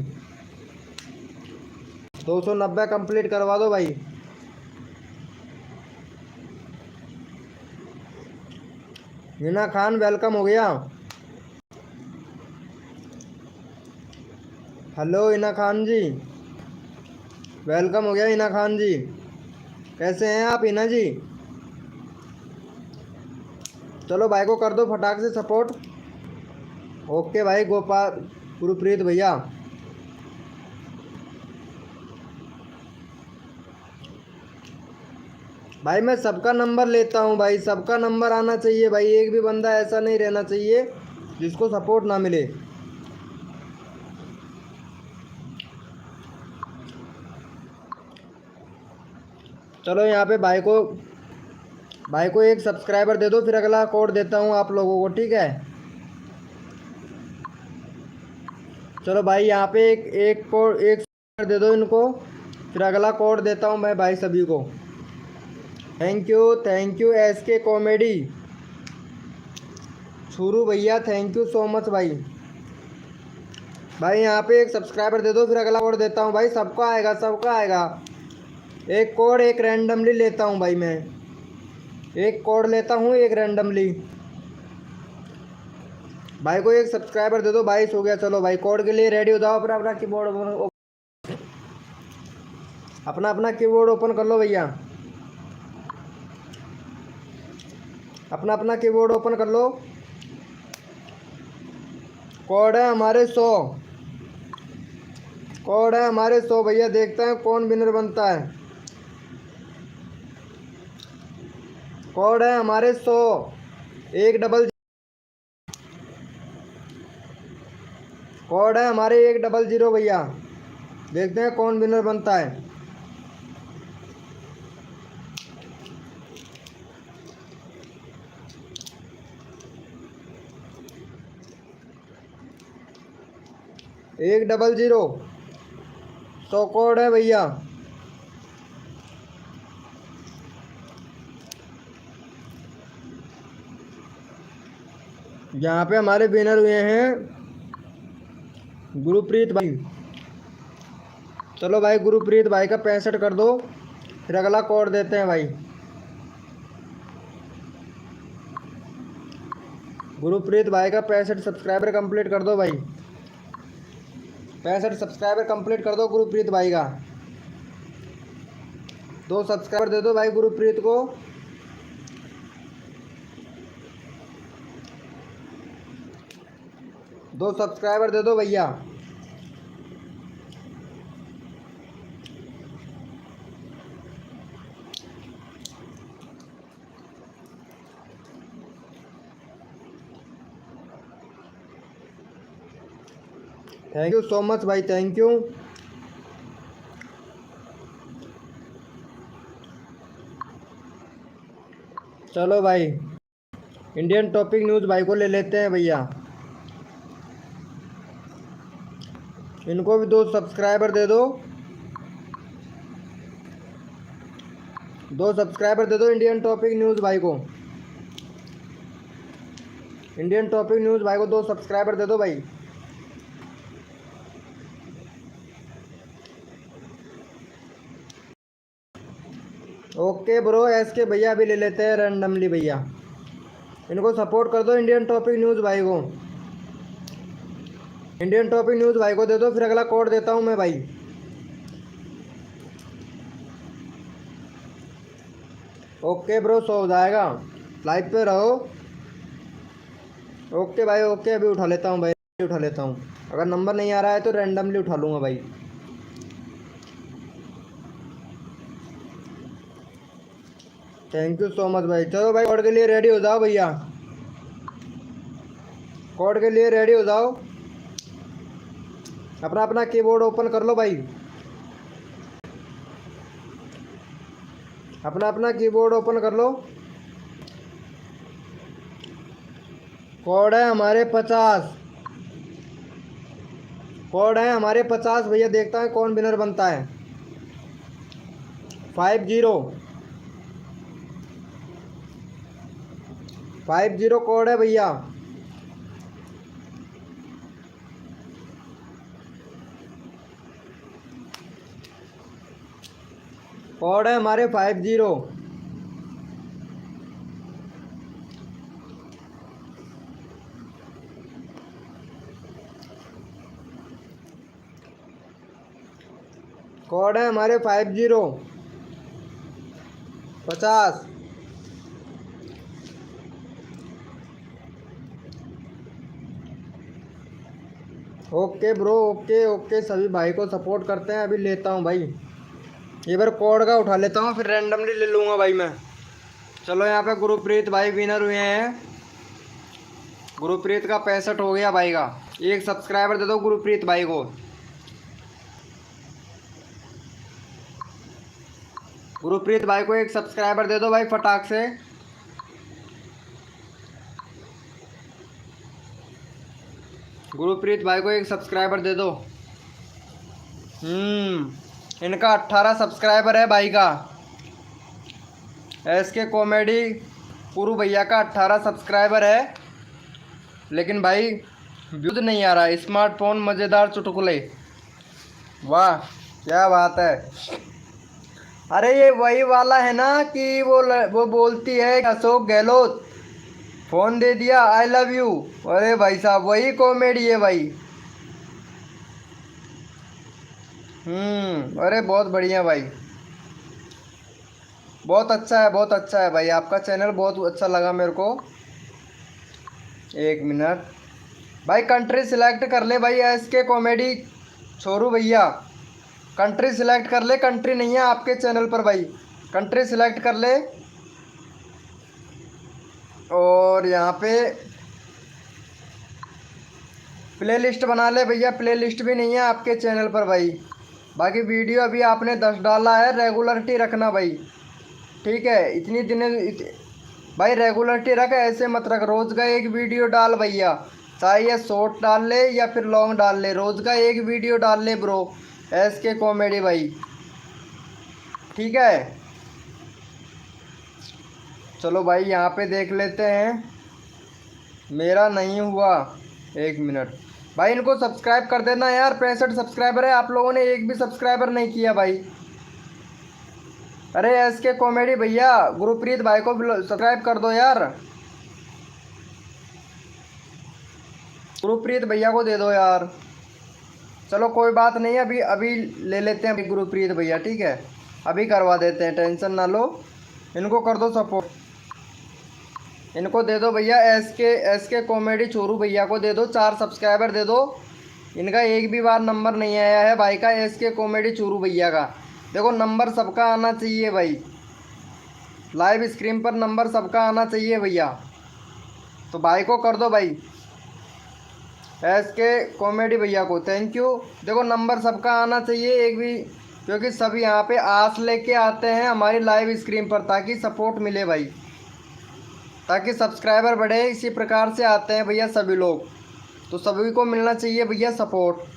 290 कंप्लीट करवा दो भाई। हिना खान वेलकम हो गया। हेलो हिना खान जी, वेलकम हो गया हिना खान जी। कैसे हैं आप हिना जी? चलो भाई को कर दो फटाक से सपोर्ट। ओके भाई गोपाल गुरप्रीत भैया। भाई मैं सबका नंबर लेता हूँ भाई, सबका नंबर आना चाहिए भाई, एक भी बंदा ऐसा नहीं रहना चाहिए जिसको सपोर्ट ना मिले। चलो यहाँ पे भाई को एक सब्सक्राइबर दे दो, फिर अगला कोड देता हूँ आप लोगों को, ठीक है? चलो भाई यहाँ पे एक कोड एक सब्सक्राइबर दे दो इनको, फिर अगला कोड देता हूँ मैं भाई सभी को। थैंक यू एस के कॉमेडी शुरू भैया, थैंक यू सो मच भाई। भाई यहाँ पे एक सब्सक्राइबर दे दो, फिर अगला कोड देता हूँ भाई, सबका आएगा सबका आएगा। एक कोड एक रैंडमली लेता हूँ भाई, मैं एक कोड लेता हूँ एक रैंडमली। भाई को एक सब्सक्राइबर दे दो, 22 हो गया। चलो भाई कोड के लिए रेडी हो जाओ, अपना अपना कीबोर्ड ओपन कर लो भैया, अपना कीबोर्ड ओपन कर लो। कोड है हमारे 100, कोड है हमारे 100 भैया, देखते हैं कौन विनर बनता है। कोड है हमारे 100, 100, कोड है हमारे 100 भैया, देखते हैं कौन विनर बनता है। एक 100 कोड है भैया। यहाँ पे हमारे विनर हुए हैं गुरप्रीत भाई। चलो भाई गुरप्रीत भाई का 65 कर दो, फिर अगला कोड देते हैं भाई। गुरप्रीत भाई का 65 सब्सक्राइबर कंप्लीट कर दो भाई, 65 सब्सक्राइबर कंप्लीट कर दो गुरप्रीत भाई का। 2 सब्सक्राइबर दे दो भाई गुरप्रीत को। दो सब्सक्राइबर दे दो भैया। थैंक यू सो मच भाई, थैंक यू। चलो भाई इंडियन टॉपिक न्यूज़ भाई को ले लेते हैं भैया, इनको भी 2 सब्सक्राइबर दे दो, 2 सब्सक्राइबर दे दो इंडियन टॉपिक न्यूज़ भाई को। इंडियन टॉपिक न्यूज़ भाई को 2 सब्सक्राइबर दे दो भाई। ओके ब्रो, एस के भैया भी ले लेते हैं रैंडमली भैया, इनको सपोर्ट कर दो इंडियन टॉपिक न्यूज़ भाई को। इंडियन टॉपिक न्यूज़ भाई को दे दो, फिर अगला कोड देता हूँ मैं भाई। ओके ब्रो, 100 हो जाएगा, लाइव पे रहो। ओके भाई ओके, अभी उठा लेता हूँ भाई, उठा लेता हूँ। अगर नंबर नहीं आ रहा है तो रैंडमली उठा लूँगा भाई। थैंक यू सो मच भाई। चलो भाई कोड के लिए रेडी हो जाओ भैया, कोड के लिए रेडी हो जाओ, अपना कीबोर्ड ओपन कर लो भाई, अपना कीबोर्ड ओपन कर लो। कोड है हमारे 50, कोड है हमारे 50 भैया, देखता है कौन विनर बनता है। 50 कोड है भैया। कोड है हमारे 50। कोड है हमारे 50। ओके ब्रो, ओके ओके, सभी भाई को सपोर्ट करते हैं। अभी लेता हूँ भाई, ये बार कोड का उठा लेता हूँ, फिर रैंडमली ले लूँगा भाई मैं। चलो यहाँ पे गुरप्रीत भाई विनर हुए हैं। गुरप्रीत का 65 हो गया भाई का। एक सब्सक्राइबर दे दो गुरप्रीत भाई को। गुरप्रीत भाई को एक सब्सक्राइबर दे दो भाई फटाक से। गुरप्रीत भाई को एक सब्सक्राइबर दे दो। इनका 18 सब्सक्राइबर है भाई का। SK कॉमेडी पुरु भैया का 18 सब्सक्राइबर है, लेकिन भाई व्यूज नहीं आ रहा है। स्मार्टफोन मज़ेदार चुटकुले, वाह क्या बात है। अरे ये वही वाला है ना कि वो बोलती है अशोक गहलोत फ़ोन दे दिया आई लव यू। अरे भाई साहब वही कॉमेडी है भाई। अरे बहुत बढ़िया भाई, बहुत अच्छा है, बहुत अच्छा है भाई। आपका चैनल बहुत अच्छा लगा मेरे को। एक मिनट भाई, कंट्री सिलेक्ट कर ले भाई। SK कॉमेडी छोरू भैया कंट्री सिलेक्ट कर ले। कंट्री नहीं है आपके चैनल पर भाई, कंट्री सिलेक्ट कर ले। और यहाँ पे प्ले लिस्ट बना ले भैया। प्ले लिस्ट भी नहीं है आपके चैनल पर भाई। बाकी वीडियो अभी आपने 10 डाला है, रेगुलरिटी रखना भाई, ठीक है। इतनी दिन भाई रेगुलरिटी रख, ऐसे मत रख। रोज़ का एक वीडियो डाल भैया, चाहे ये शॉर्ट डाल ले या फिर लॉन्ग डाल ले, रोज़ का एक वीडियो डाल ले ब्रो। SK कॉमेडी भाई, ठीक है। चलो भाई यहाँ पे देख लेते हैं। मेरा नहीं हुआ, एक मिनट भाई। इनको सब्सक्राइब कर देना यार, 65 सब्सक्राइबर है, आप लोगों ने एक भी सब्सक्राइबर नहीं किया भाई। अरे SK कॉमेडी भैया गुरप्रीत भाई को सब्सक्राइब कर दो यार। गुरप्रीत भैया को दे दो यार। चलो कोई बात नहीं, अभी अभी ले लेते हैं गुरप्रीत भैया, ठीक है। अभी करवा देते हैं, टेंशन ना लो। इनको कर दो सपोर्ट, इनको दे दो भैया। SK कॉमेडी छोरू भैया को दे दो, 4 सब्सक्राइबर दे दो। इनका एक भी बार नंबर नहीं आया है भाई का, SK कॉमेडी छोरू भैया का। देखो नंबर सबका आना चाहिए भाई, लाइव स्क्रीन पर नंबर सबका आना चाहिए भैया। तो भाई को कर दो भाई, SK कॉमेडी भैया को थैंक यू। देखो नंबर सबका आना चाहिए एक भी, क्योंकि सब यहाँ पे आस लेके आते हैं हमारी लाइव स्क्रीन पर, ताकि सपोर्ट मिले भाई, ताकि सब्सक्राइबर बढ़े। इसी प्रकार से आते हैं भैया सभी लोग, तो सभी को मिलना चाहिए भैया सपोर्ट।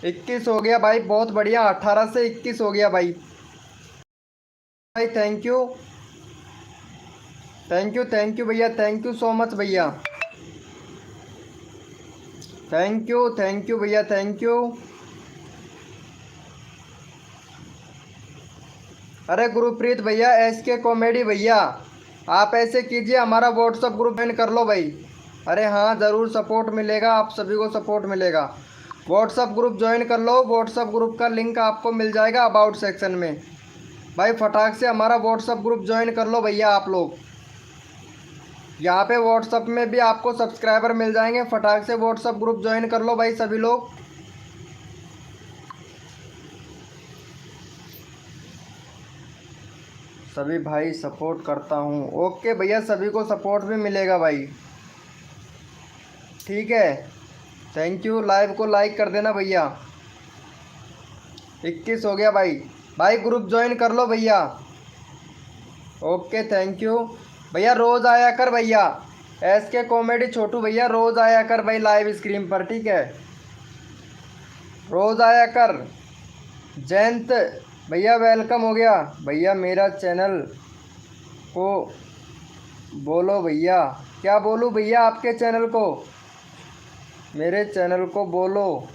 21 हो गया भाई, बहुत बढ़िया। 18 से 21 हो गया भाई। भाई thank you, thank you, thank you भैया, थैंक यू सो मच भैया। थैंक यू भैया, थैंक यू। अरे गुरप्रीत भैया, SK कॉमेडी भैया, आप ऐसे कीजिए, हमारा व्हाट्सअप ग्रुप ज्वाइन कर लो भाई। अरे हाँ ज़रूर सपोर्ट मिलेगा, आप सभी को सपोर्ट मिलेगा। व्हाट्सअप ग्रुप ज्वाइन कर लो। व्हाट्सअप ग्रुप का लिंक आपको मिल जाएगा अबाउट सेक्शन में भाई। फटाक से हमारा व्हाट्सअप ग्रुप ज्वाइन कर लो भैया आप लोग। यहाँ पे व्हाट्सअप में भी आपको सब्सक्राइबर मिल जाएंगे, फटाक से व्हाट्सअप ग्रुप ज्वाइन कर लो भाई सभी लोग। सभी भाई सपोर्ट करता हूँ, ओके भैया, सभी को सपोर्ट भी मिलेगा भाई, ठीक है। Thank you. लाइव को लाइक कर देना भैया। 21 हो गया भाई। भाई ग्रुप ज्वाइन कर लो भैया, ओके थैंक यू भैया। रोज़ आया कर भैया, एस के कॉमेडी छोटू भैया रोज आया कर भाई लाइव स्क्रीन पर, ठीक है, रोज आया कर। जयंत भैया वेलकम हो गया भैया। मेरा चैनल को बोलो भैया। क्या बोलूँ भैया आपके चैनल को? मेरे चैनल को बोलो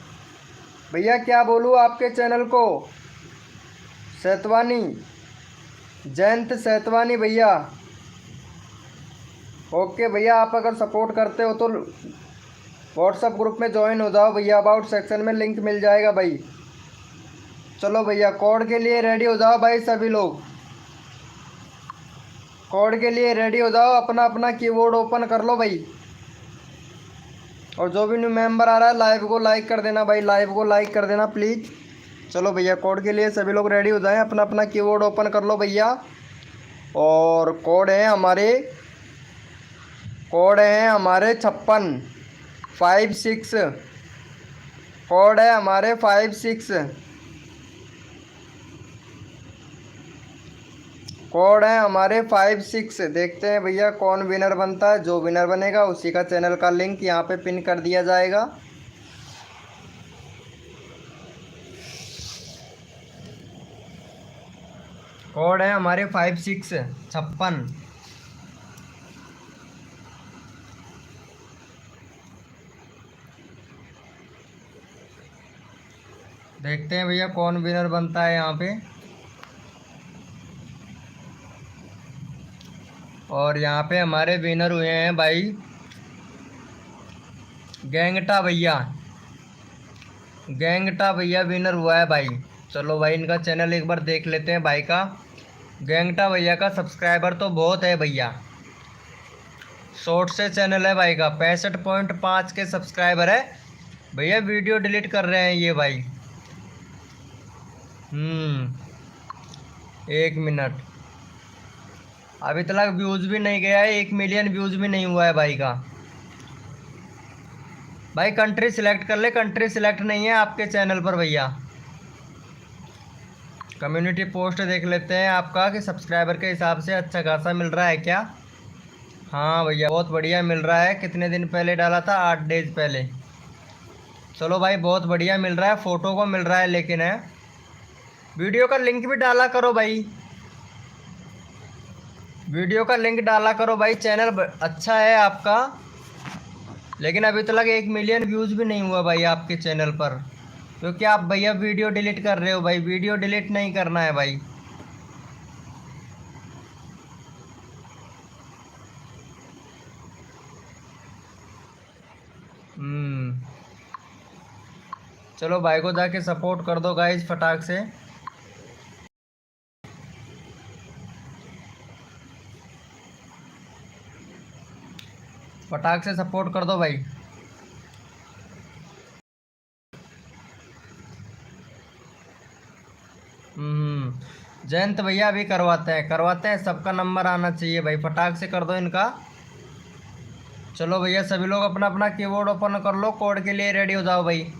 भैया, क्या बोलूँ आपके चैनल को? सैतवानी, जयंत सैतवानी भैया। ओके भैया, आप अगर सपोर्ट करते हो तो व्हाट्सएप ग्रुप में ज्वाइन हो जाओ भैया, अबाउट सेक्शन में लिंक मिल जाएगा भाई। चलो भैया कोड के लिए रेडी हो जाओ भाई सभी लोग, कोड के लिए रेडी हो जाओ, अपना अपना कीबोर्ड ओपन कर लो भाई। और जो भी न्यू मेंबर आ रहा है लाइव को लाइक कर देना भाई, लाइव को लाइक कर देना प्लीज़। चलो भैया कोड के लिए सभी लोग रेडी हो जाएं, अपना अपना कीबोर्ड ओपन कर लो भैया। और कोड है हमारे 56 कोड है हमारे 56 कोड है हमारे 56। देखते हैं भैया कौन विनर बनता है। जो विनर बनेगा उसी का चैनल का लिंक यहाँ पे पिन कर दिया जाएगा। कोड है हमारे 5656। देखते हैं भैया कौन विनर बनता है यहाँ पे। और यहाँ पे हमारे विनर हुए हैं भाई गैंगटा भैया, गैंगटा भैया विनर हुआ है भाई। चलो भाई इनका चैनल एक बार देख लेते हैं भाई का। गैंगटा भैया का सब्सक्राइबर तो बहुत है भैया, शॉर्ट से चैनल है भाई का, 65.5 के सब्सक्राइबर है भैया। वीडियो डिलीट कर रहे हैं ये भाई। 1 मिनट, अभी तक व्यूज़ भी नहीं गया है, 1 मिलियन व्यूज़ भी नहीं हुआ है भाई का। भाई कंट्री सिलेक्ट कर ले, कंट्री सिलेक्ट नहीं है आपके चैनल पर भैया। कम्युनिटी पोस्ट देख लेते हैं आपका कि सब्सक्राइबर के हिसाब से अच्छा खासा मिल रहा है क्या। हाँ भैया बहुत बढ़िया मिल रहा है। कितने दिन पहले डाला था? 8 डेज पहले। चलो भाई बहुत बढ़िया मिल रहा है, फ़ोटो को मिल रहा है लेकिन है। वीडियो का लिंक भी डाला करो भाई, वीडियो का लिंक डाला करो भाई। चैनल अच्छा है आपका, लेकिन अभी तक 1 मिलियन व्यूज़ भी नहीं हुआ भाई आपके चैनल पर, क्योंकि आप भैया वीडियो डिलीट कर रहे हो भाई। वीडियो डिलीट नहीं करना है भाई। चलो भाई को जाके सपोर्ट कर दो गाइस फटाक से। फटाक से सपोर्ट कर दो भाई। जयंत भैया अभी करवाते हैं, सबका नंबर आना चाहिए भाई। फटाक से कर दो इनका। चलो भैया सभी लोग अपना अपना कीबोर्ड ओपन कर लो, कोड के लिए रेडी हो जाओ भाई।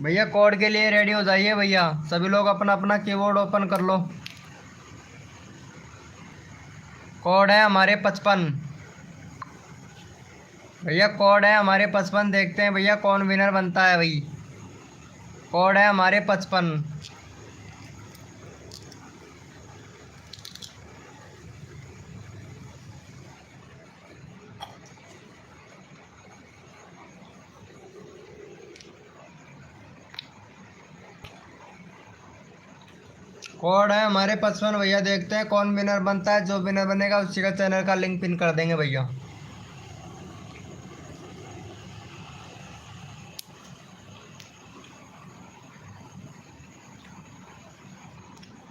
भैया कोड के लिए रेडी हो जाइए भैया, सभी लोग अपना अपना कीबोर्ड ओपन कर लो। कोड है हमारे 55 भैया, कोड है हमारे 55। देखते हैं भैया कौन विनर बनता है भाई। कोड है हमारे 55। कोड है हमारे 55 भैया। देखते हैं कौन विनर बनता है। जो विनर बनेगा उसी का चैनल का लिंक पिन कर देंगे भैया।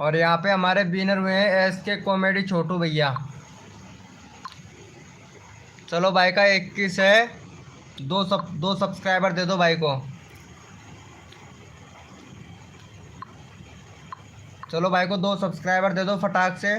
और यहाँ पे हमारे विनर हुए हैं एस के कॉमेडी छोटू भैया। चलो भाई का 21 है, दो सब्सक्राइबर दे दो भाई को। चलो भाई को 2 सब्सक्राइबर दे दो फटाक से।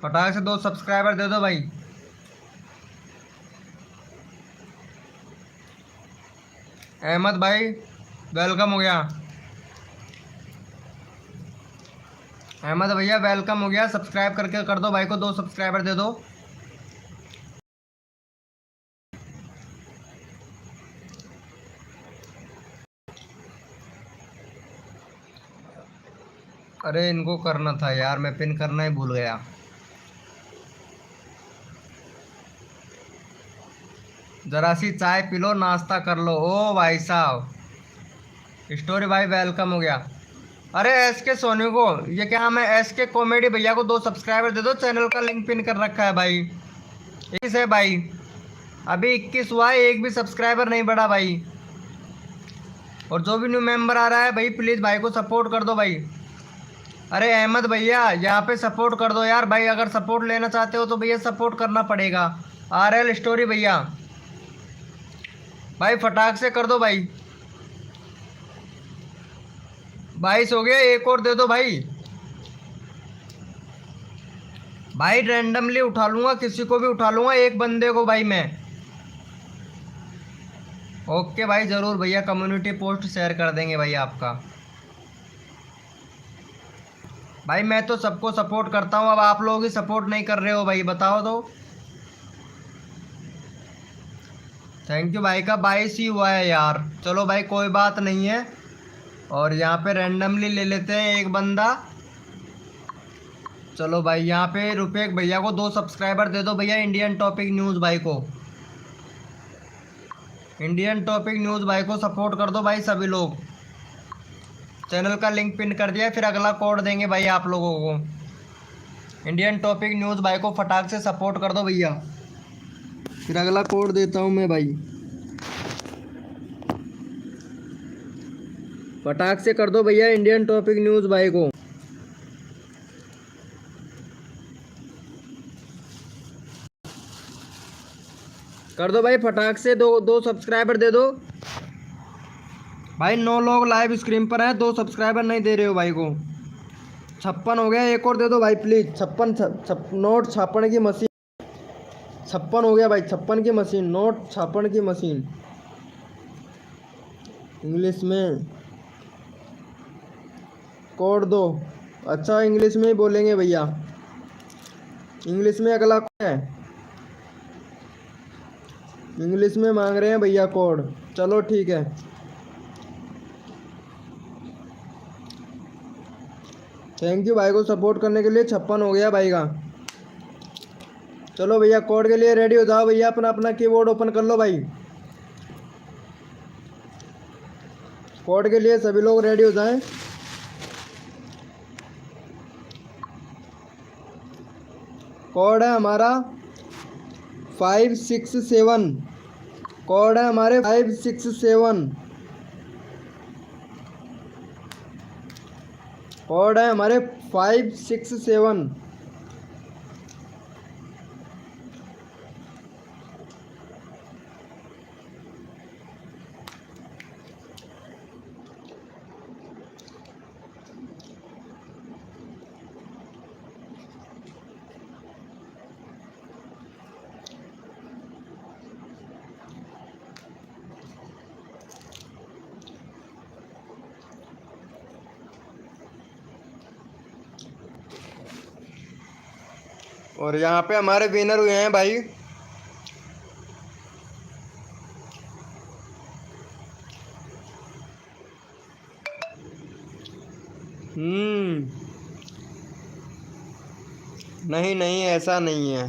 फटाक से 2 सब्सक्राइबर दे दो भाई। अहमद भाई वेलकम हो गया। अहमद भैया वेलकम हो गया, सब्सक्राइब करके कर दो भाई को, 2 सब्सक्राइबर दे दो। अरे इनको करना था यार, मैं पिन करना ही भूल गया। जरा सी चाय पी लो, नाश्ता कर लो। ओ भाई साहब, स्टोरी भाई वेलकम हो गया। अरे एस के सोनी को, ये क्या नाम है, एस के कॉमेडी भैया को 2 सब्सक्राइबर दे दो, चैनल का लिंक पिन कर रखा है भाई। 21 है भाई, अभी 21 हुआ है, एक भी सब्सक्राइबर नहीं बढ़ा भाई। और जो भी न्यू मेंबर आ रहा है भाई, प्लीज़ भाई को सपोर्ट कर दो भाई। अरे अहमद भैया यहाँ पे सपोर्ट कर दो यार भाई, अगर सपोर्ट लेना चाहते हो तो भैया सपोर्ट करना पड़ेगा। RL स्टोरी भैया भाई फटाक से कर दो भाई। 22 हो गया, एक और दे दो भाई। भाई रैंडमली उठा लूंगा, किसी को भी उठा लूंगा, एक बंदे को भाई मैं। ओके भाई ज़रूर भैया, कम्युनिटी पोस्ट शेयर कर देंगे भाई आपका। भाई मैं तो सबको सपोर्ट करता हूँ, अब आप लोग ही सपोर्ट नहीं कर रहे हो भाई, बताओ तो। थैंक यू भाई का 22 ही हुआ है यार, चलो भाई कोई बात नहीं है। और यहाँ पे रैंडमली ले लेते हैं एक बंदा। चलो भाई यहाँ पे रुपेक भैया को 2 सब्सक्राइबर दे दो भैया, इंडियन टॉपिक न्यूज़ भाई को। इंडियन टॉपिक न्यूज़ भाई को सपोर्ट कर दो भाई सभी लोग। चैनल का लिंक पिन कर दिया, फिर अगला कोड देंगे भाई आप लोगों को। इंडियन टॉपिक न्यूज़ भाई को फटाक से सपोर्ट कर दो भैया, फिर अगला कोड देता हूँ मैं भाई। फटाक से कर दो भैया इंडियन टॉपिक न्यूज़ भाई को। कर दो भाई फटाक से, 2 सब्सक्राइबर दे दो भाई। 9 लोग लाइव स्क्रीन पर हैं, 2 सब्सक्राइबर नहीं दे रहे हो भाई को। 56 हो गया, एक और दे दो भाई प्लीज़। 56 नोट छापने की मशीन। 56 हो गया भाई, 56 की मशीन, नोट छापने की मशीन इंग्लिश में। कोड दो। अच्छा इंग्लिश में ही बोलेंगे भैया, इंग्लिश में अगला है, इंग्लिश में मांग रहे हैं भैया कोड। चलो ठीक है, थैंक यू भाई को सपोर्ट करने के लिए। 56 हो गया भाई का। चलो भैया कोड के लिए रेडी हो जाओ भैया, अपना अपना कीबोर्ड ओपन कर लो भाई। कोड के लिए सभी लोग रेडी हो जाएं। कोड है हमारा 567। कोड है हमारे 567। कोड है हमारे 567। और यहाँ पे हमारे विनर हुए हैं भाई। नहीं नहीं ऐसा नहीं है।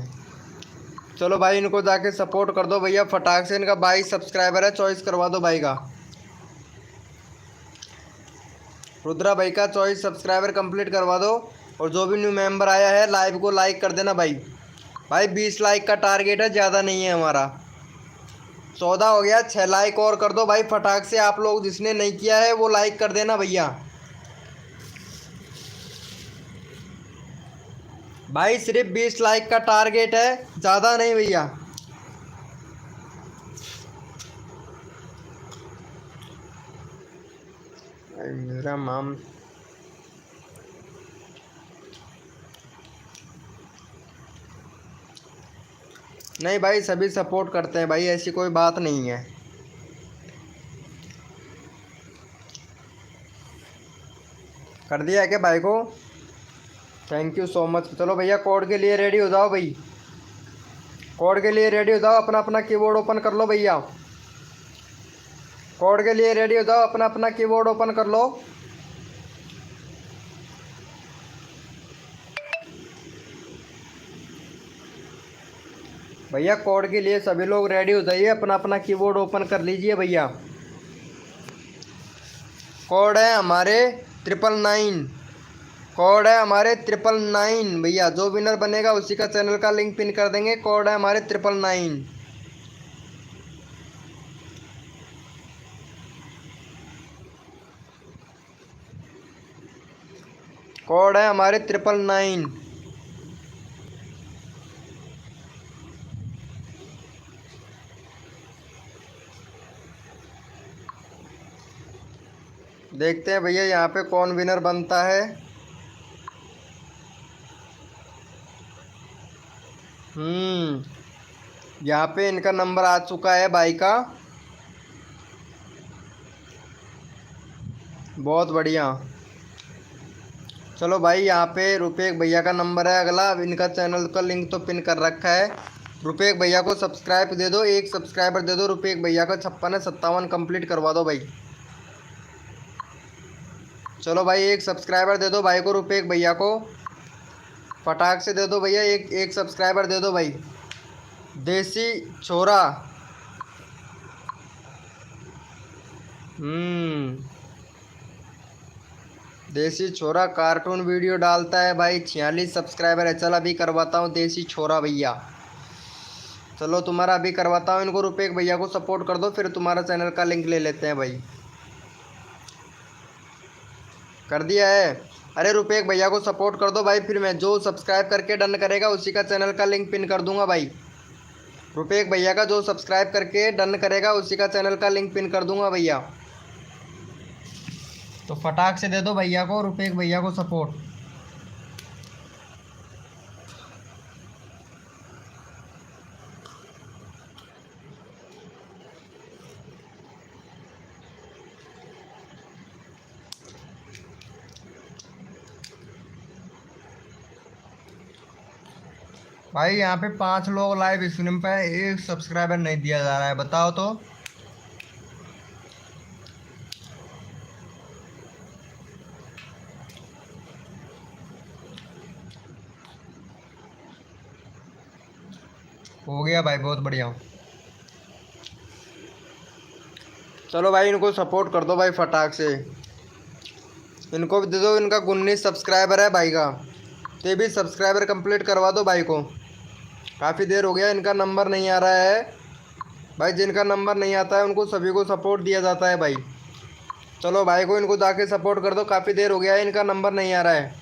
चलो भाई इनको जाके सपोर्ट कर दो भैया फटाक से, इनका 22 सब्सक्राइबर है, चॉइस करवा दो भाई का। रुद्रा भाई का चॉइस सब्सक्राइबर कंप्लीट करवा दो। और जो भी न्यू मेंबर आया है लाइव को लाइक कर देना भाई। भाई 20 लाइक का टारगेट है, ज़्यादा नहीं है हमारा। 14 हो गया, 6 लाइक और कर दो भाई फटाक से। आप लोग जिसने नहीं किया है वो लाइक कर देना भैया। भाई सिर्फ 20 लाइक का टारगेट है, ज़्यादा नहीं भैया। मेरा माम नहीं भाई, सभी सपोर्ट करते हैं भाई, ऐसी कोई बात नहीं है। कर दिया है क्या भाई को? Thank you so much. चलो भैया कोड के लिए रेडी हो जाओ भाई, कोड के लिए रेडी हो जाओ, अपना अपना कीबोर्ड ओपन कर लो भैया, कोड के लिए रेडी हो जाओ, अपना अपना कीबोर्ड ओपन कर लो। भैया कोड के लिए सभी लोग रेडी हो जाइए, अपना अपना कीबोर्ड ओपन कर लीजिए भैया। कोड है हमारे 999, कोड है हमारे 999 भैया। जो विनर बनेगा उसी का चैनल का लिंक पिन कर देंगे। कोड है हमारे 999। कोड है हमारे 999। देखते हैं भैया यहाँ पे कौन विनर बनता है। यहाँ पे इनका नंबर आ चुका है भाई का, बहुत बढ़िया। चलो भाई यहाँ पे रुपेश भैया का नंबर है अगला, इनका चैनल का लिंक तो पिन कर रखा है। रुपेश भैया को सब्सक्राइब दे दो, एक सब्सक्राइबर दे दो रुपेश भैया का। 56 है 57 कंप्लीट करवा दो भाई। चलो भाई एक सब्सक्राइबर दे दो भाई को, रुपेश भैया को फटाक से दे दो भैया, एक सब्सक्राइबर दे दो भाई। देसी छोरा, देसी छोरा कार्टून वीडियो डालता है भाई, 46 सब्सक्राइबर है। चल अभी करवाता हूँ देसी छोरा भैया, चलो तुम्हारा अभी करवाता हूँ इनको। रुपेश भैया को सपोर्ट कर दो, फिर तुम्हारा चैनल का लिंक ले लेते हैं भाई। कर दिया है? अरे रुपेश भैया को सपोर्ट कर दो भाई, फिर मैं जो सब्सक्राइब करके डन करेगा उसी का चैनल का लिंक पिन कर दूंगा भाई। रुपेश भैया का जो सब्सक्राइब करके डन करेगा उसी का चैनल का लिंक पिन कर दूंगा भैया। तो फटाक से दे दो भैया को, रुपेश भैया को सपोर्ट। भाई यहाँ पे 5 लोग लाइव स्ट्रीम पे है, एक सब्सक्राइबर नहीं दिया जा रहा है, बताओ तो। हो गया भाई, बहुत बढ़िया। चलो भाई इनको सपोर्ट कर दो भाई फटाक से, इनको भी दे दो। इनका 19 सब्सक्राइबर है भाई का, तो भी सब्सक्राइबर कंप्लीट करवा दो भाई को। काफ़ी देर हो गया, इनका नंबर नहीं आ रहा है भाई। जिनका नंबर नहीं आता है उनको सभी को सपोर्ट दिया जाता है भाई। चलो भाई को इनको जाके सपोर्ट कर दो, काफ़ी देर हो गया है, इनका नंबर नहीं आ रहा है।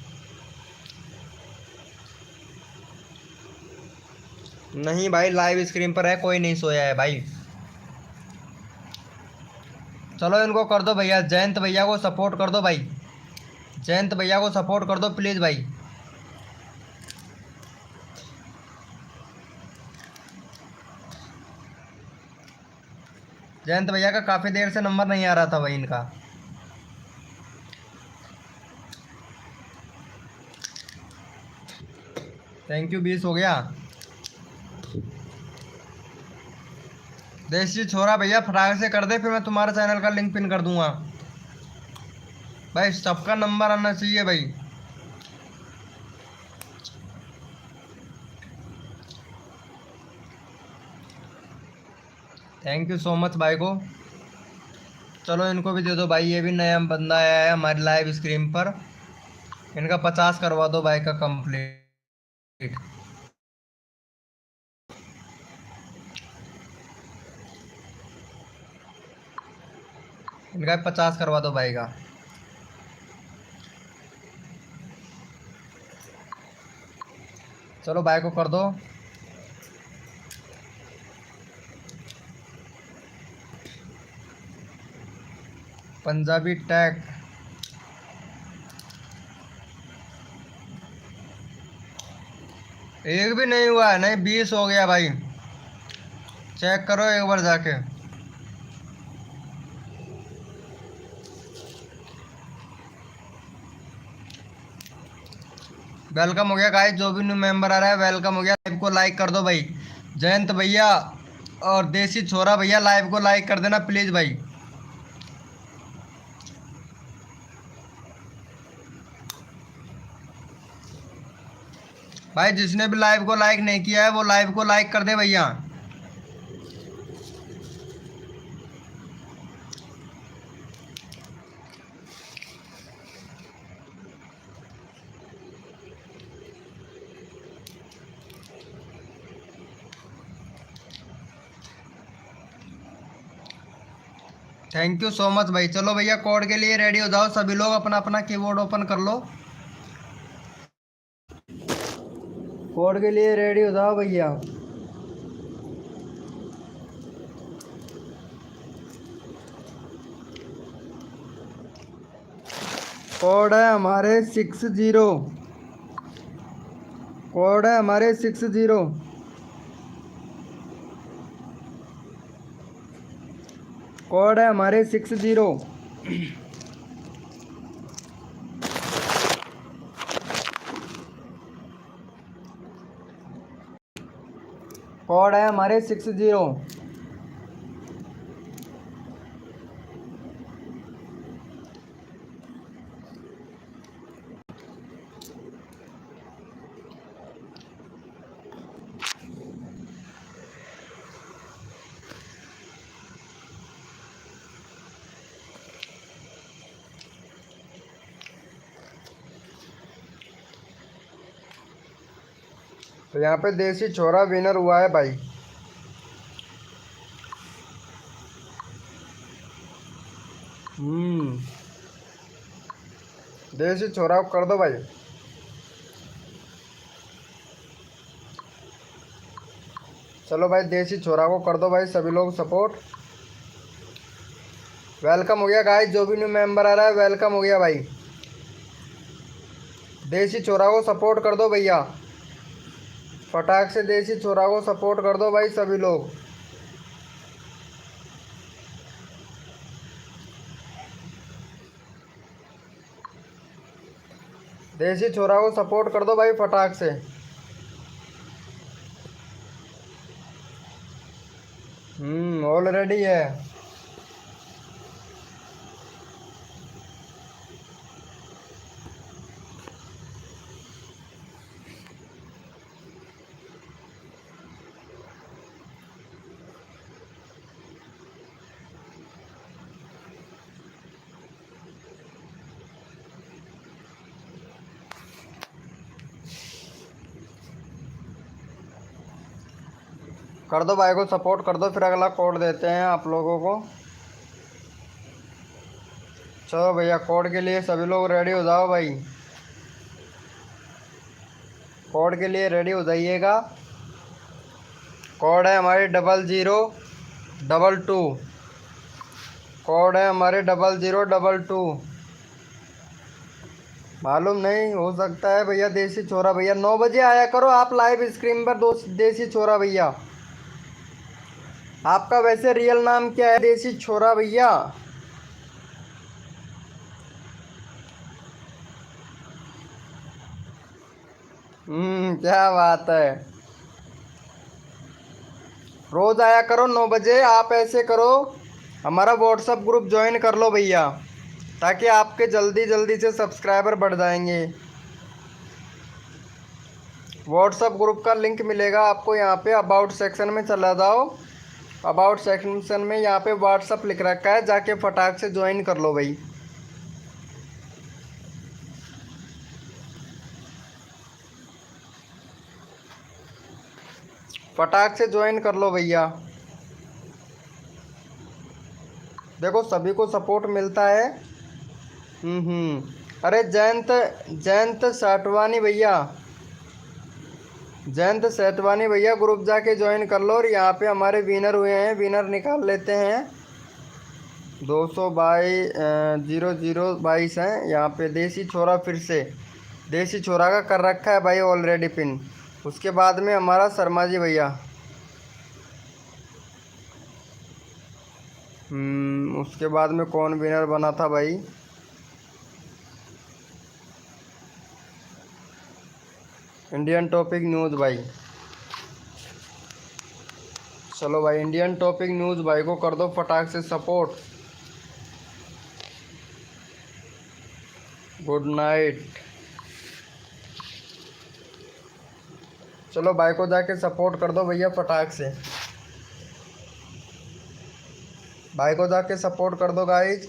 नहीं भाई लाइव स्क्रीन पर है, कोई नहीं सोया है भाई। चलो इनको कर दो भैया, जयंत भैया को सपोर्ट कर दो भाई, जयंत भैया को सपोर्ट कर दो प्लीज़ भाई। जयंत भैया का काफ़ी देर से नंबर नहीं आ रहा था भाई इनका। थैंक यू, 20 हो गया। देसी छोरा भैया फटाक से कर दे, फिर मैं तुम्हारा चैनल का लिंक पिन कर दूंगा भाई। सबका नंबर आना चाहिए भाई। थैंक यू सो मच भाई को। चलो इनको भी दे दो भाई, ये भी नया बंदा आया है हमारी लाइव स्क्रीन पर। इनका 50 करवा दो भाई का कंप्लीट। इनका 50 करवा दो भाई का। चलो भाई को कर दो। पंजाबी टैग, एक भी नहीं हुआ है, नहीं 20 हो गया भाई। चेक करो एक बार जाके। वेलकम हो गया गाइस, जो भी न्यू मेंबर आ रहा है वेलकम हो गया। लाइव को लाइक कर दो भाई। जयंत भैया और देसी छोरा भैया लाइव को लाइक कर देना प्लीज भाई। भाई जिसने भी लाइव को लाइक नहीं किया है वो लाइव को लाइक कर दे भैया। थैंक यू सो मच भाई। चलो भैया कोड के लिए रेडी हो जाओ सभी लोग, अपना अपना कीबोर्ड ओपन कर लो। कोड के लिए रेडी हो जाओ भैया। कोड है हमारे 60। कोड है हमारे 60। कोड है हमारे 60। कोड है हमारे 60। तो यहाँ पे देसी छोरा विनर हुआ है भाई। देसी छोरा को कर दो भाई। चलो भाई देसी छोरा को कर दो भाई सभी लोग सपोर्ट। वेलकम हो गया गाइस, जो भी न्यू मेंबर आ रहा है वेलकम हो गया भाई। देसी छोरा को सपोर्ट कर दो भैया, फटाक से देसी छोरा को सपोर्ट कर दो भाई सभी लोग। देसी छोरा को सपोर्ट कर दो भाई फटाक से। ऑलरेडी है। कर दो भाई को सपोर्ट कर दो, फिर अगला कोड देते हैं आप लोगों को। चलो भैया कोड के लिए सभी लोग रेडी हो जाओ भाई। कोड के लिए रेडी हो जाइएगा। कोड है हमारे 0022। कोड है हमारे 0022। मालूम नहीं, हो सकता है भैया देसी छोरा भैया 9 बजे आया करो आप लाइव स्क्रीन पर। देसी छोरा भैया आपका वैसे रियल नाम क्या है देसी छोरा भैया? क्या बात है। रोज आया करो 9 बजे। आप ऐसे करो हमारा व्हाट्सअप ग्रुप ज्वाइन कर लो भैया, ताकि आपके जल्दी जल्दी से सब्सक्राइबर बढ़ जाएंगे। व्हाट्सअप ग्रुप का लिंक मिलेगा आपको यहाँ पे, अबाउट सेक्शन में चला जाओ। अबाउट सेक्शन में यहाँ पे व्हाट्सअप लिख रखा है, जाके फटाक से ज्वाइन कर लो भाई। फटाक से ज्वाइन कर लो भैया। देखो सभी को सपोर्ट मिलता है। अरे जयंत साटवानी भैया, जयंत सेठवानी भैया ग्रुप जाके ज्वाइन कर लो। और यहाँ पे हमारे विनर हुए हैं, विनर निकाल लेते हैं। 222 हैं यहाँ पे। देसी छोरा फिर से देसी छोरा का कर रखा है भाई ऑलरेडी पिन। उसके बाद में हमारा शर्मा जी भैया। उसके बाद में कौन विनर बना था भाई? इंडियन टॉपिक न्यूज़ भाई। चलो भाई इंडियन टॉपिक न्यूज़ भाई को कर दो फटाक से सपोर्ट। Good night. चलो भाई को जाके सपोर्ट कर दो भैया फटाक से। भाई को जाके सपोर्ट कर दो गाइज।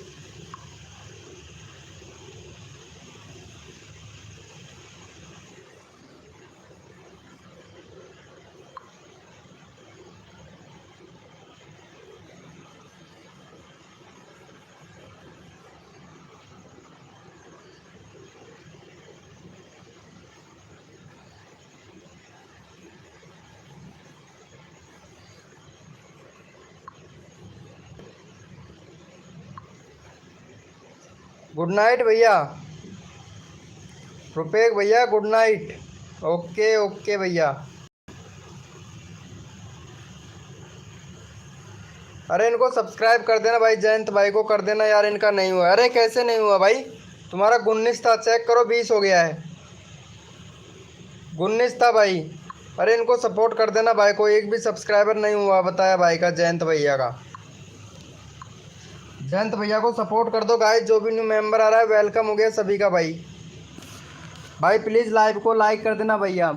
गुड नाइट भैया। रुपेश भैया गुड नाइट। ओके ओके भैया। अरे इनको सब्सक्राइब कर देना भाई, जयंत भाई को कर देना यार, इनका नहीं हुआ। अरे कैसे नहीं हुआ भाई, तुम्हारा 19 था, चेक करो 20 हो गया है। 19 था भाई। अरे इनको सपोर्ट कर देना भाई को, एक भी सब्सक्राइबर नहीं हुआ बताया भाई का, जयंत भैया का। जयंत भैया को सपोर्ट कर दो गाइस, जो भी न्यू मेंबर आ रहा है वेलकम हो गया सभी का भाई। भाई प्लीज़ लाइव को लाइक कर देना भैया।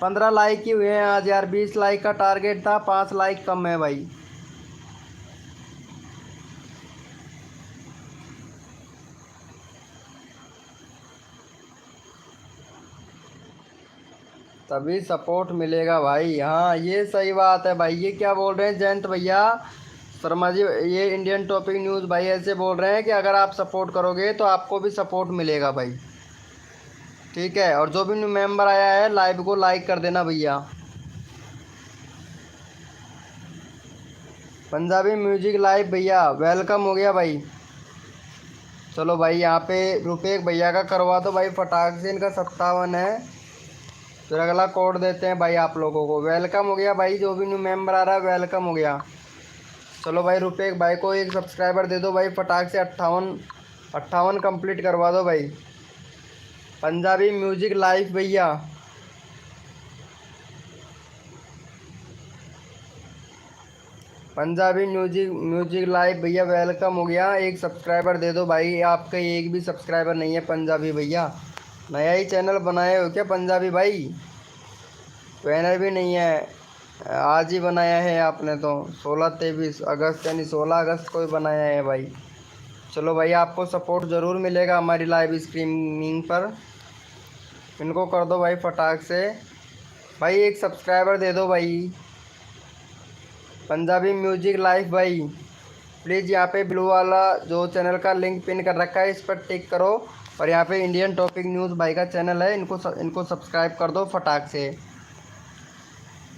15 लाइक ही हुए हैं आज यार, 20 लाइक का टारगेट था, 5 लाइक कम है भाई। तभी सपोर्ट मिलेगा भाई। हाँ ये सही बात है भाई। ये क्या बोल रहे हैं जयंत भैया शर्मा जी, ये इंडियन टॉपिक न्यूज़ भाई ऐसे बोल रहे हैं कि अगर आप सपोर्ट करोगे तो आपको भी सपोर्ट मिलेगा भाई। ठीक है, और जो भी न्यू मेंबर आया है लाइव को लाइक कर देना भैया। पंजाबी म्यूजिक लाइव भैया वेलकम हो गया भाई। चलो भाई यहाँ पे रुपेश भैया का करवा दो भाई फटाक से, इनका 57 है। फिर अगला कोड देते हैं भाई आप लोगों को। वेलकम हो गया भाई, जो भी न्यू मेंबर आ रहा है वेलकम हो गया। चलो भाई रुपेश भाई को एक सब्सक्राइबर दे दो भाई फटाक से, 58 कंप्लीट करवा दो भाई। पंजाबी म्यूजिक लाइव भैया। पंजाबी म्यूजिक म्यूजिक लाइव भैया वेलकम हो गया। एक सब्सक्राइबर दे दो भाई, आपका एक भी सब्सक्राइबर नहीं है पंजाबी भैया। नया ही चैनल बनाए हो क्या पंजाबी भाई? बैनर भी नहीं है, आज ही बनाया है आपने तो, 23 अगस्त यानी 16 अगस्त को ही बनाया है भाई। चलो भाई आपको सपोर्ट ज़रूर मिलेगा हमारी लाइव स्ट्रीमिंग पर। इनको कर दो भाई फटाक से। भाई एक सब्सक्राइबर दे दो भाई। पंजाबी म्यूजिक लाइव भाई प्लीज़ यहाँ पे ब्लू वाला जो चैनल का लिंक पिन कर रखा है इस पर टिक करो, और यहाँ पे इंडियन टॉपिक न्यूज़ भाई का चैनल है, इनको सब्सक्राइब कर दो फटाक से।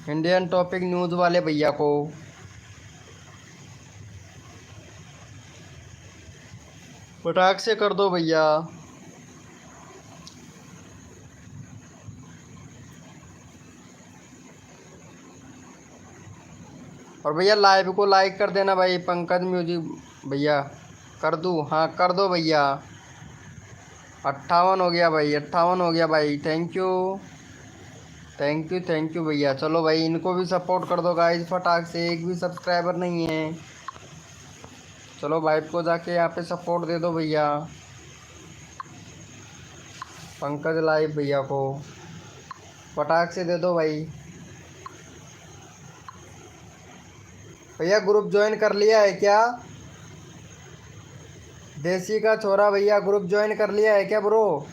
इंडियन टॉपिक न्यूज़ वाले भैया को फटाक से कर दो भैया। और भैया लाइव को लाइक कर देना भाई। पंकज म्यूजिक भैया कर दूँ? हाँ कर दो भैया। 58 हो गया भाई, 58 हो गया भाई। थैंक यू थैंक यू भैया। चलो भाई इनको भी सपोर्ट कर दो गाइस फटाक से, एक भी सब्सक्राइबर नहीं है। चलो भाई को जाके यहाँ पे सपोर्ट दे दो भैया। पंकज लाइव भैया को फटाक से दे दो भाई। भैया ग्रुप ज्वाइन कर लिया है क्या? देसी का छोरा भैया ग्रुप ज्वाइन कर लिया है क्या ब्रो?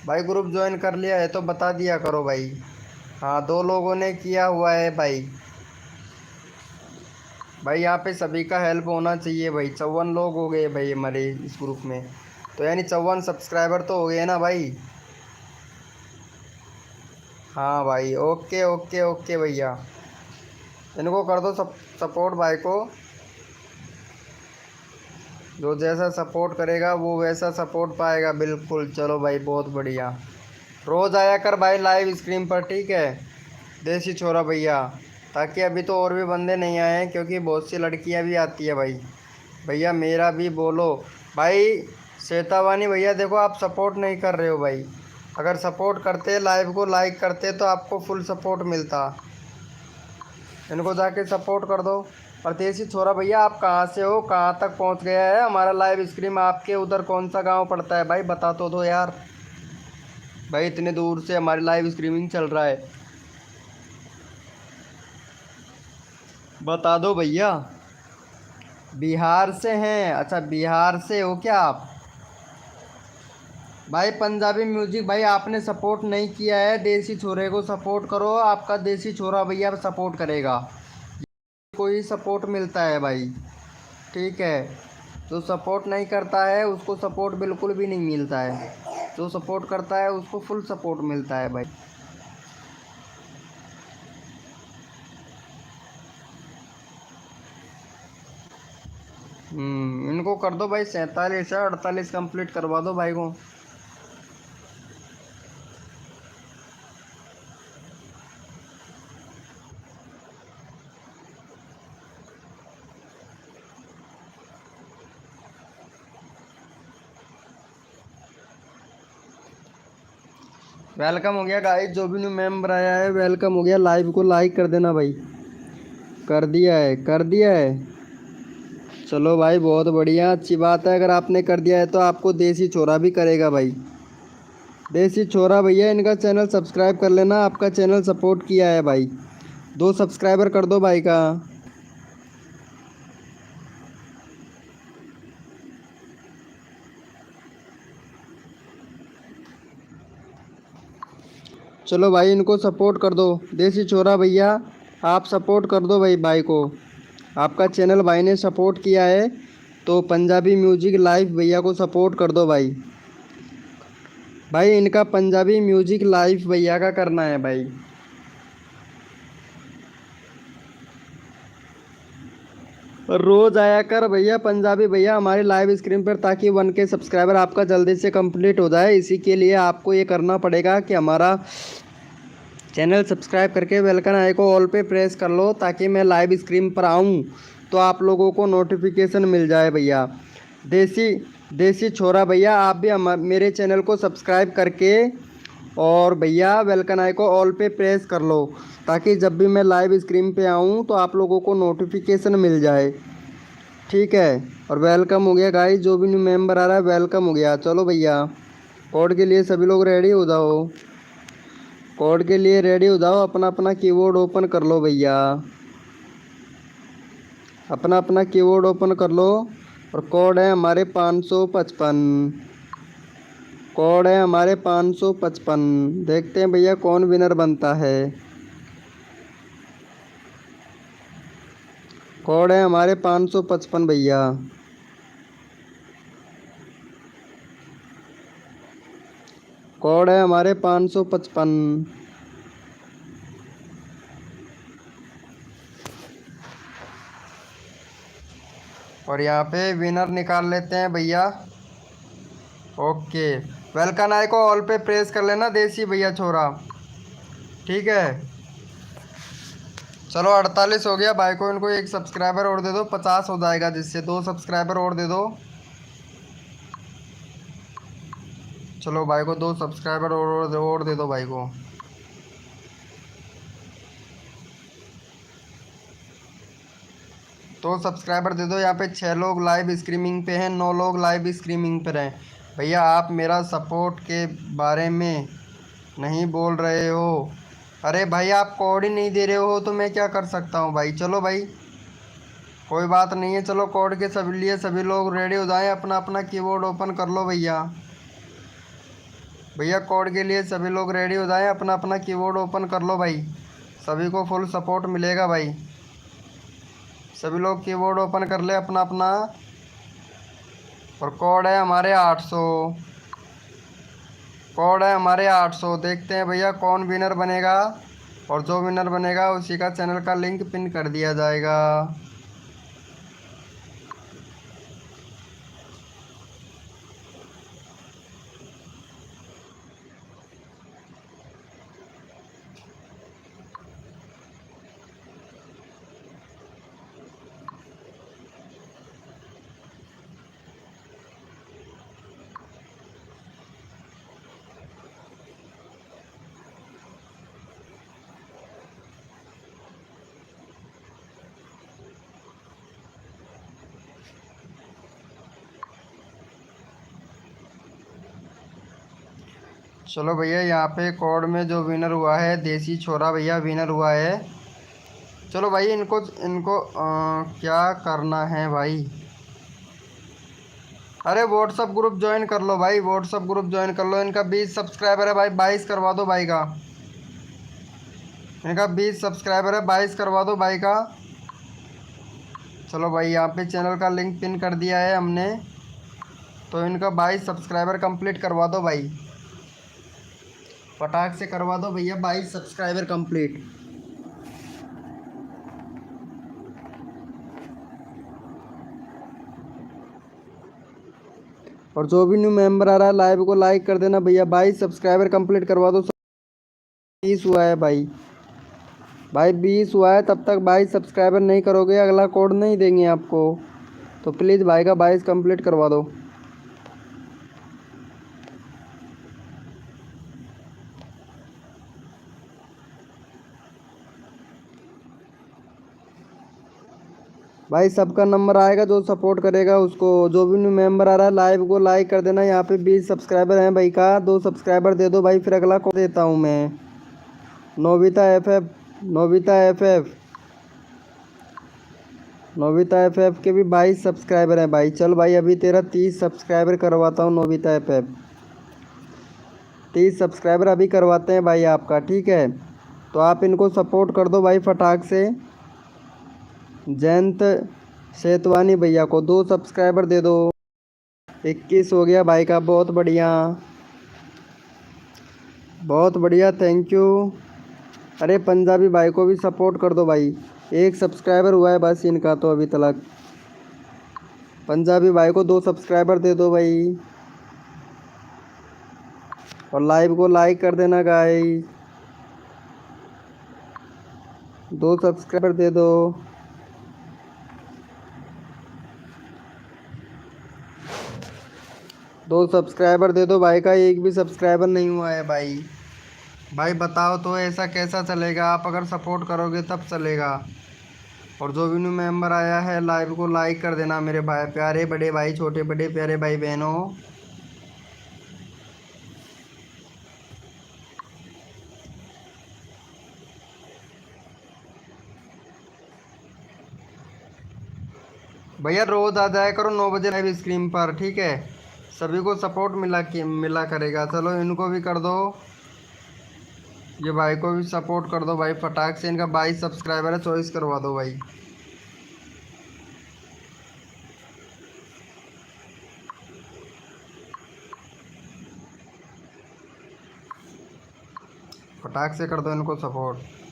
भाई ग्रुप ज्वाइन कर लिया है तो बता दिया करो भाई। हाँ 2 लोगों ने किया हुआ है भाई। भाई यहाँ पे सभी का हेल्प होना चाहिए भाई। 54 लोग हो गए भाई हमारे इस ग्रुप में, तो यानी 54 सब्सक्राइबर तो हो गए ना भाई। हाँ भाई ओके ओके ओके भैया। इनको कर दो सपोर्ट भाई को, जो जैसा सपोर्ट करेगा वो वैसा सपोर्ट पाएगा बिल्कुल। चलो भाई बहुत बढ़िया। रोज़ आया कर भाई लाइव स्क्रीन पर, ठीक है देसी छोरा भैया, ताकि अभी तो और भी बंदे नहीं आए हैं क्योंकि बहुत सी लड़कियां भी आती है भाई। भैया मेरा भी बोलो भाई। श्वेतावानी भैया देखो आप सपोर्ट नहीं कर रहे हो भाई, अगर सपोर्ट करते, लाइव को लाइक करते तो आपको फुल सपोर्ट मिलता। इनको जाके सपोर्ट कर दो। परदेसी छोरा भैया आप कहाँ से हो, कहाँ तक पहुँच गया है हमारा लाइव स्ट्रीम? आपके उधर कौन सा गांव पड़ता है भाई, बता तो दो यार। भाई इतने दूर से हमारी लाइव स्ट्रीमिंग चल रहा है, बता दो भैया। बिहार से हैं? अच्छा बिहार से हो क्या आप? भाई पंजाबी म्यूजिक भाई आपने सपोर्ट नहीं किया है, देसी छोरे को सपोर्ट करो, आपका देसी छोरा भैया सपोर्ट करेगा। कोई सपोर्ट मिलता है भाई, ठीक है। जो सपोर्ट नहीं करता है उसको सपोर्ट बिल्कुल भी नहीं मिलता है, जो सपोर्ट करता है उसको फुल सपोर्ट मिलता है भाई। इनको कर दो भाई 47 है, 48 कंप्लीट करवा दो भाई को। वेलकम हो गया गाइस, जो भी न्यू मेंबर आया है वेलकम हो गया। लाइव को लाइक कर देना भाई। कर दिया है, कर दिया है। चलो भाई बहुत बढ़िया, अच्छी बात है। अगर आपने कर दिया है तो आपको देसी छोरा भी करेगा भाई। देसी छोरा भैया इनका चैनल सब्सक्राइब कर लेना, आपका चैनल सपोर्ट किया है भाई। 2 सब्सक्राइबर कर दो भाई का। चलो भाई इनको सपोर्ट कर दो, देसी छोरा भैया आप सपोर्ट कर दो भाई। भाई को आपका चैनल भाई ने सपोर्ट किया है तो पंजाबी म्यूजिक लाइव भैया को सपोर्ट कर दो भाई। भाई इनका पंजाबी म्यूजिक लाइव भैया का करना है भाई। रोज आया कर भैया पंजाबी भैया हमारे लाइव स्क्रीन पर, ताकि 1K सब्सक्राइबर आपका जल्दी से कंप्लीट हो जाए। इसी के लिए आपको ये करना पड़ेगा कि हमारा चैनल सब्सक्राइब करके बेलकन आई को ऑल पे प्रेस कर लो, ताकि मैं लाइव स्क्रीन पर आऊँ तो आप लोगों को नोटिफिकेशन मिल जाए भैया। देसी देसी छोरा भैया आप भी मेरे चैनल को सब्सक्राइब करके और भैया बेलकन आई को ऑल पे प्रेस कर लो, ताकि जब भी मैं लाइव स्क्रीन पे आऊँ तो आप लोगों को नोटिफिकेशन मिल जाए, ठीक है। और वेलकम हो गया गाइस, जो भी न्यू मेंबर आ रहा है वेलकम हो गया। चलो भैया कोड के लिए सभी लोग रेडी हो जाओ, कोड के लिए रेडी हो जाओ। अपना अपना कीबोर्ड ओपन कर लो भैया, अपना अपना कीबोर्ड ओपन कर लो। और कोड है हमारे 555, कोड है हमारे 555। देखते हैं भैया कौन विनर बनता है। कोड है हमारे 555 भैया। कोड है हमारे 555। और यहाँ पे विनर निकाल लेते हैं भैया। ओके वेलकम आई को ऑल पे प्रेस कर लेना देसी भैया छोरा, ठीक है। चलो 48 हो गया भाई को, इनको 1 सब्सक्राइबर और दे दो, 50 हो जाएगा, जिससे 2 सब्सक्राइबर और दे दो। चलो भाई को 2 सब्सक्राइबर और दे दो भाई को। तो सब्सक्राइबर दे दो। यहाँ पे 6 लोग लाइव स्ट्रीमिंग पे हैं, 9 लोग लाइव स्ट्रीमिंग पर हैं। भैया आप मेरा सपोर्ट के बारे में नहीं बोल रहे हो। अरे भाई आप कोड ही नहीं दे रहे हो तो मैं क्या कर सकता हूँ भाई। चलो भाई कोई बात नहीं है, चलो कोड के सभी लिए सभी लोग रेडी हो जाएं, अपना अपना कीबोर्ड ओपन कर लो भैया। भैया कोड के लिए सभी लोग रेडी हो जाएं, अपना अपना कीबोर्ड ओपन कर लो भाई। सभी को फुल सपोर्ट मिलेगा भाई। सभी लोग कीबोर्ड ओपन कर ले अपना अपना। और कोड है हमारे 800, कोड है हमारे 800। देखते हैं भैया कौन विनर बनेगा, और जो विनर बनेगा उसी का चैनल का लिंक पिन कर दिया जाएगा। चलो भैया, यहाँ पे कोड में जो विनर हुआ है देसी छोरा भैया विनर हुआ है। चलो भाई, इनको इनको क्या करना है भाई? अरे व्हाट्सअप ग्रुप ज्वाइन कर लो भाई, व्हाट्सअप ग्रुप ज्वाइन कर लो। इनका 20 सब्सक्राइबर है भाई, 22 करवा दो भाई का। इनका 20 सब्सक्राइबर है, 22 करवा दो भाई का। चलो भाई, यहाँ पे चैनल का लिंक पिन कर दिया है हमने, तो इनका 22 सब्सक्राइबर कंप्लीट करवा दो भाई। फटाक से करवा दो भैया 22 सब्सक्राइबर कंप्लीट। और जो भी न्यू मेंबर आ रहा है लाइव को लाइक कर देना भैया। 22 सब्सक्राइबर कंप्लीट करवा दो। 20 हुआ है भाई, भाई 20 हुआ है। तब तक 22 सब्सक्राइबर नहीं करोगे अगला कोड नहीं देंगे आपको। तो प्लीज़ भाई का 22 कंप्लीट करवा दो। भाई सबका नंबर आएगा, जो सपोर्ट करेगा उसको। जो भी न्यू मेंबर आ रहा है लाइव को लाइक कर देना। यहाँ पे 20 सब्सक्राइबर हैं भाई का, 2 सब्सक्राइबर दे दो भाई, फिर अगला को देता हूँ मैं। Nobita F Nobita F Nobita F के भी 22 सब्सक्राइबर हैं भाई। चल भाई, अभी तेरा 30 सब्सक्राइबर करवाता हूँ नोबिता एफ। 30 सब्सक्राइबर अभी करवाते हैं भाई आपका, ठीक है? तो आप इनको सपोर्ट कर दो भाई फटाक से। जयंत सेतवानी भैया को 2 सब्सक्राइबर दे दो। 21 हो गया भाई का, बहुत बढ़िया, बहुत बढ़िया, थैंक यू। अरे पंजाबी भाई को भी सपोर्ट कर दो भाई। 1 सब्सक्राइबर हुआ है बस इनका तो अभी तक। पंजाबी भाई को 2 सब्सक्राइबर दे दो भाई। और लाइव को लाइक कर देना गाइस। 2 सब्सक्राइबर दे दो। 2 सब्सक्राइबर दे दो भाई का, एक भी सब्सक्राइबर नहीं हुआ है भाई। भाई बताओ तो ऐसा कैसा चलेगा? आप अगर सपोर्ट करोगे तब चलेगा। और जो भी न्यू मेंबर आया है लाइव को लाइक कर देना मेरे भाई, प्यारे बड़े भाई, छोटे बड़े प्यारे भाई बहनों। भैया रोज आ जाया करो 9 बजे लाइव स्क्रीन पर, ठीक है? सभी को सपोर्ट मिला करेगा। चलो इनको भी कर दो, ये भाई को भी सपोर्ट कर दो भाई फटाक से। इनका 22 सब्सक्राइबर है, 24 करवा दो भाई। फटाक से कर दो इनको सपोर्ट।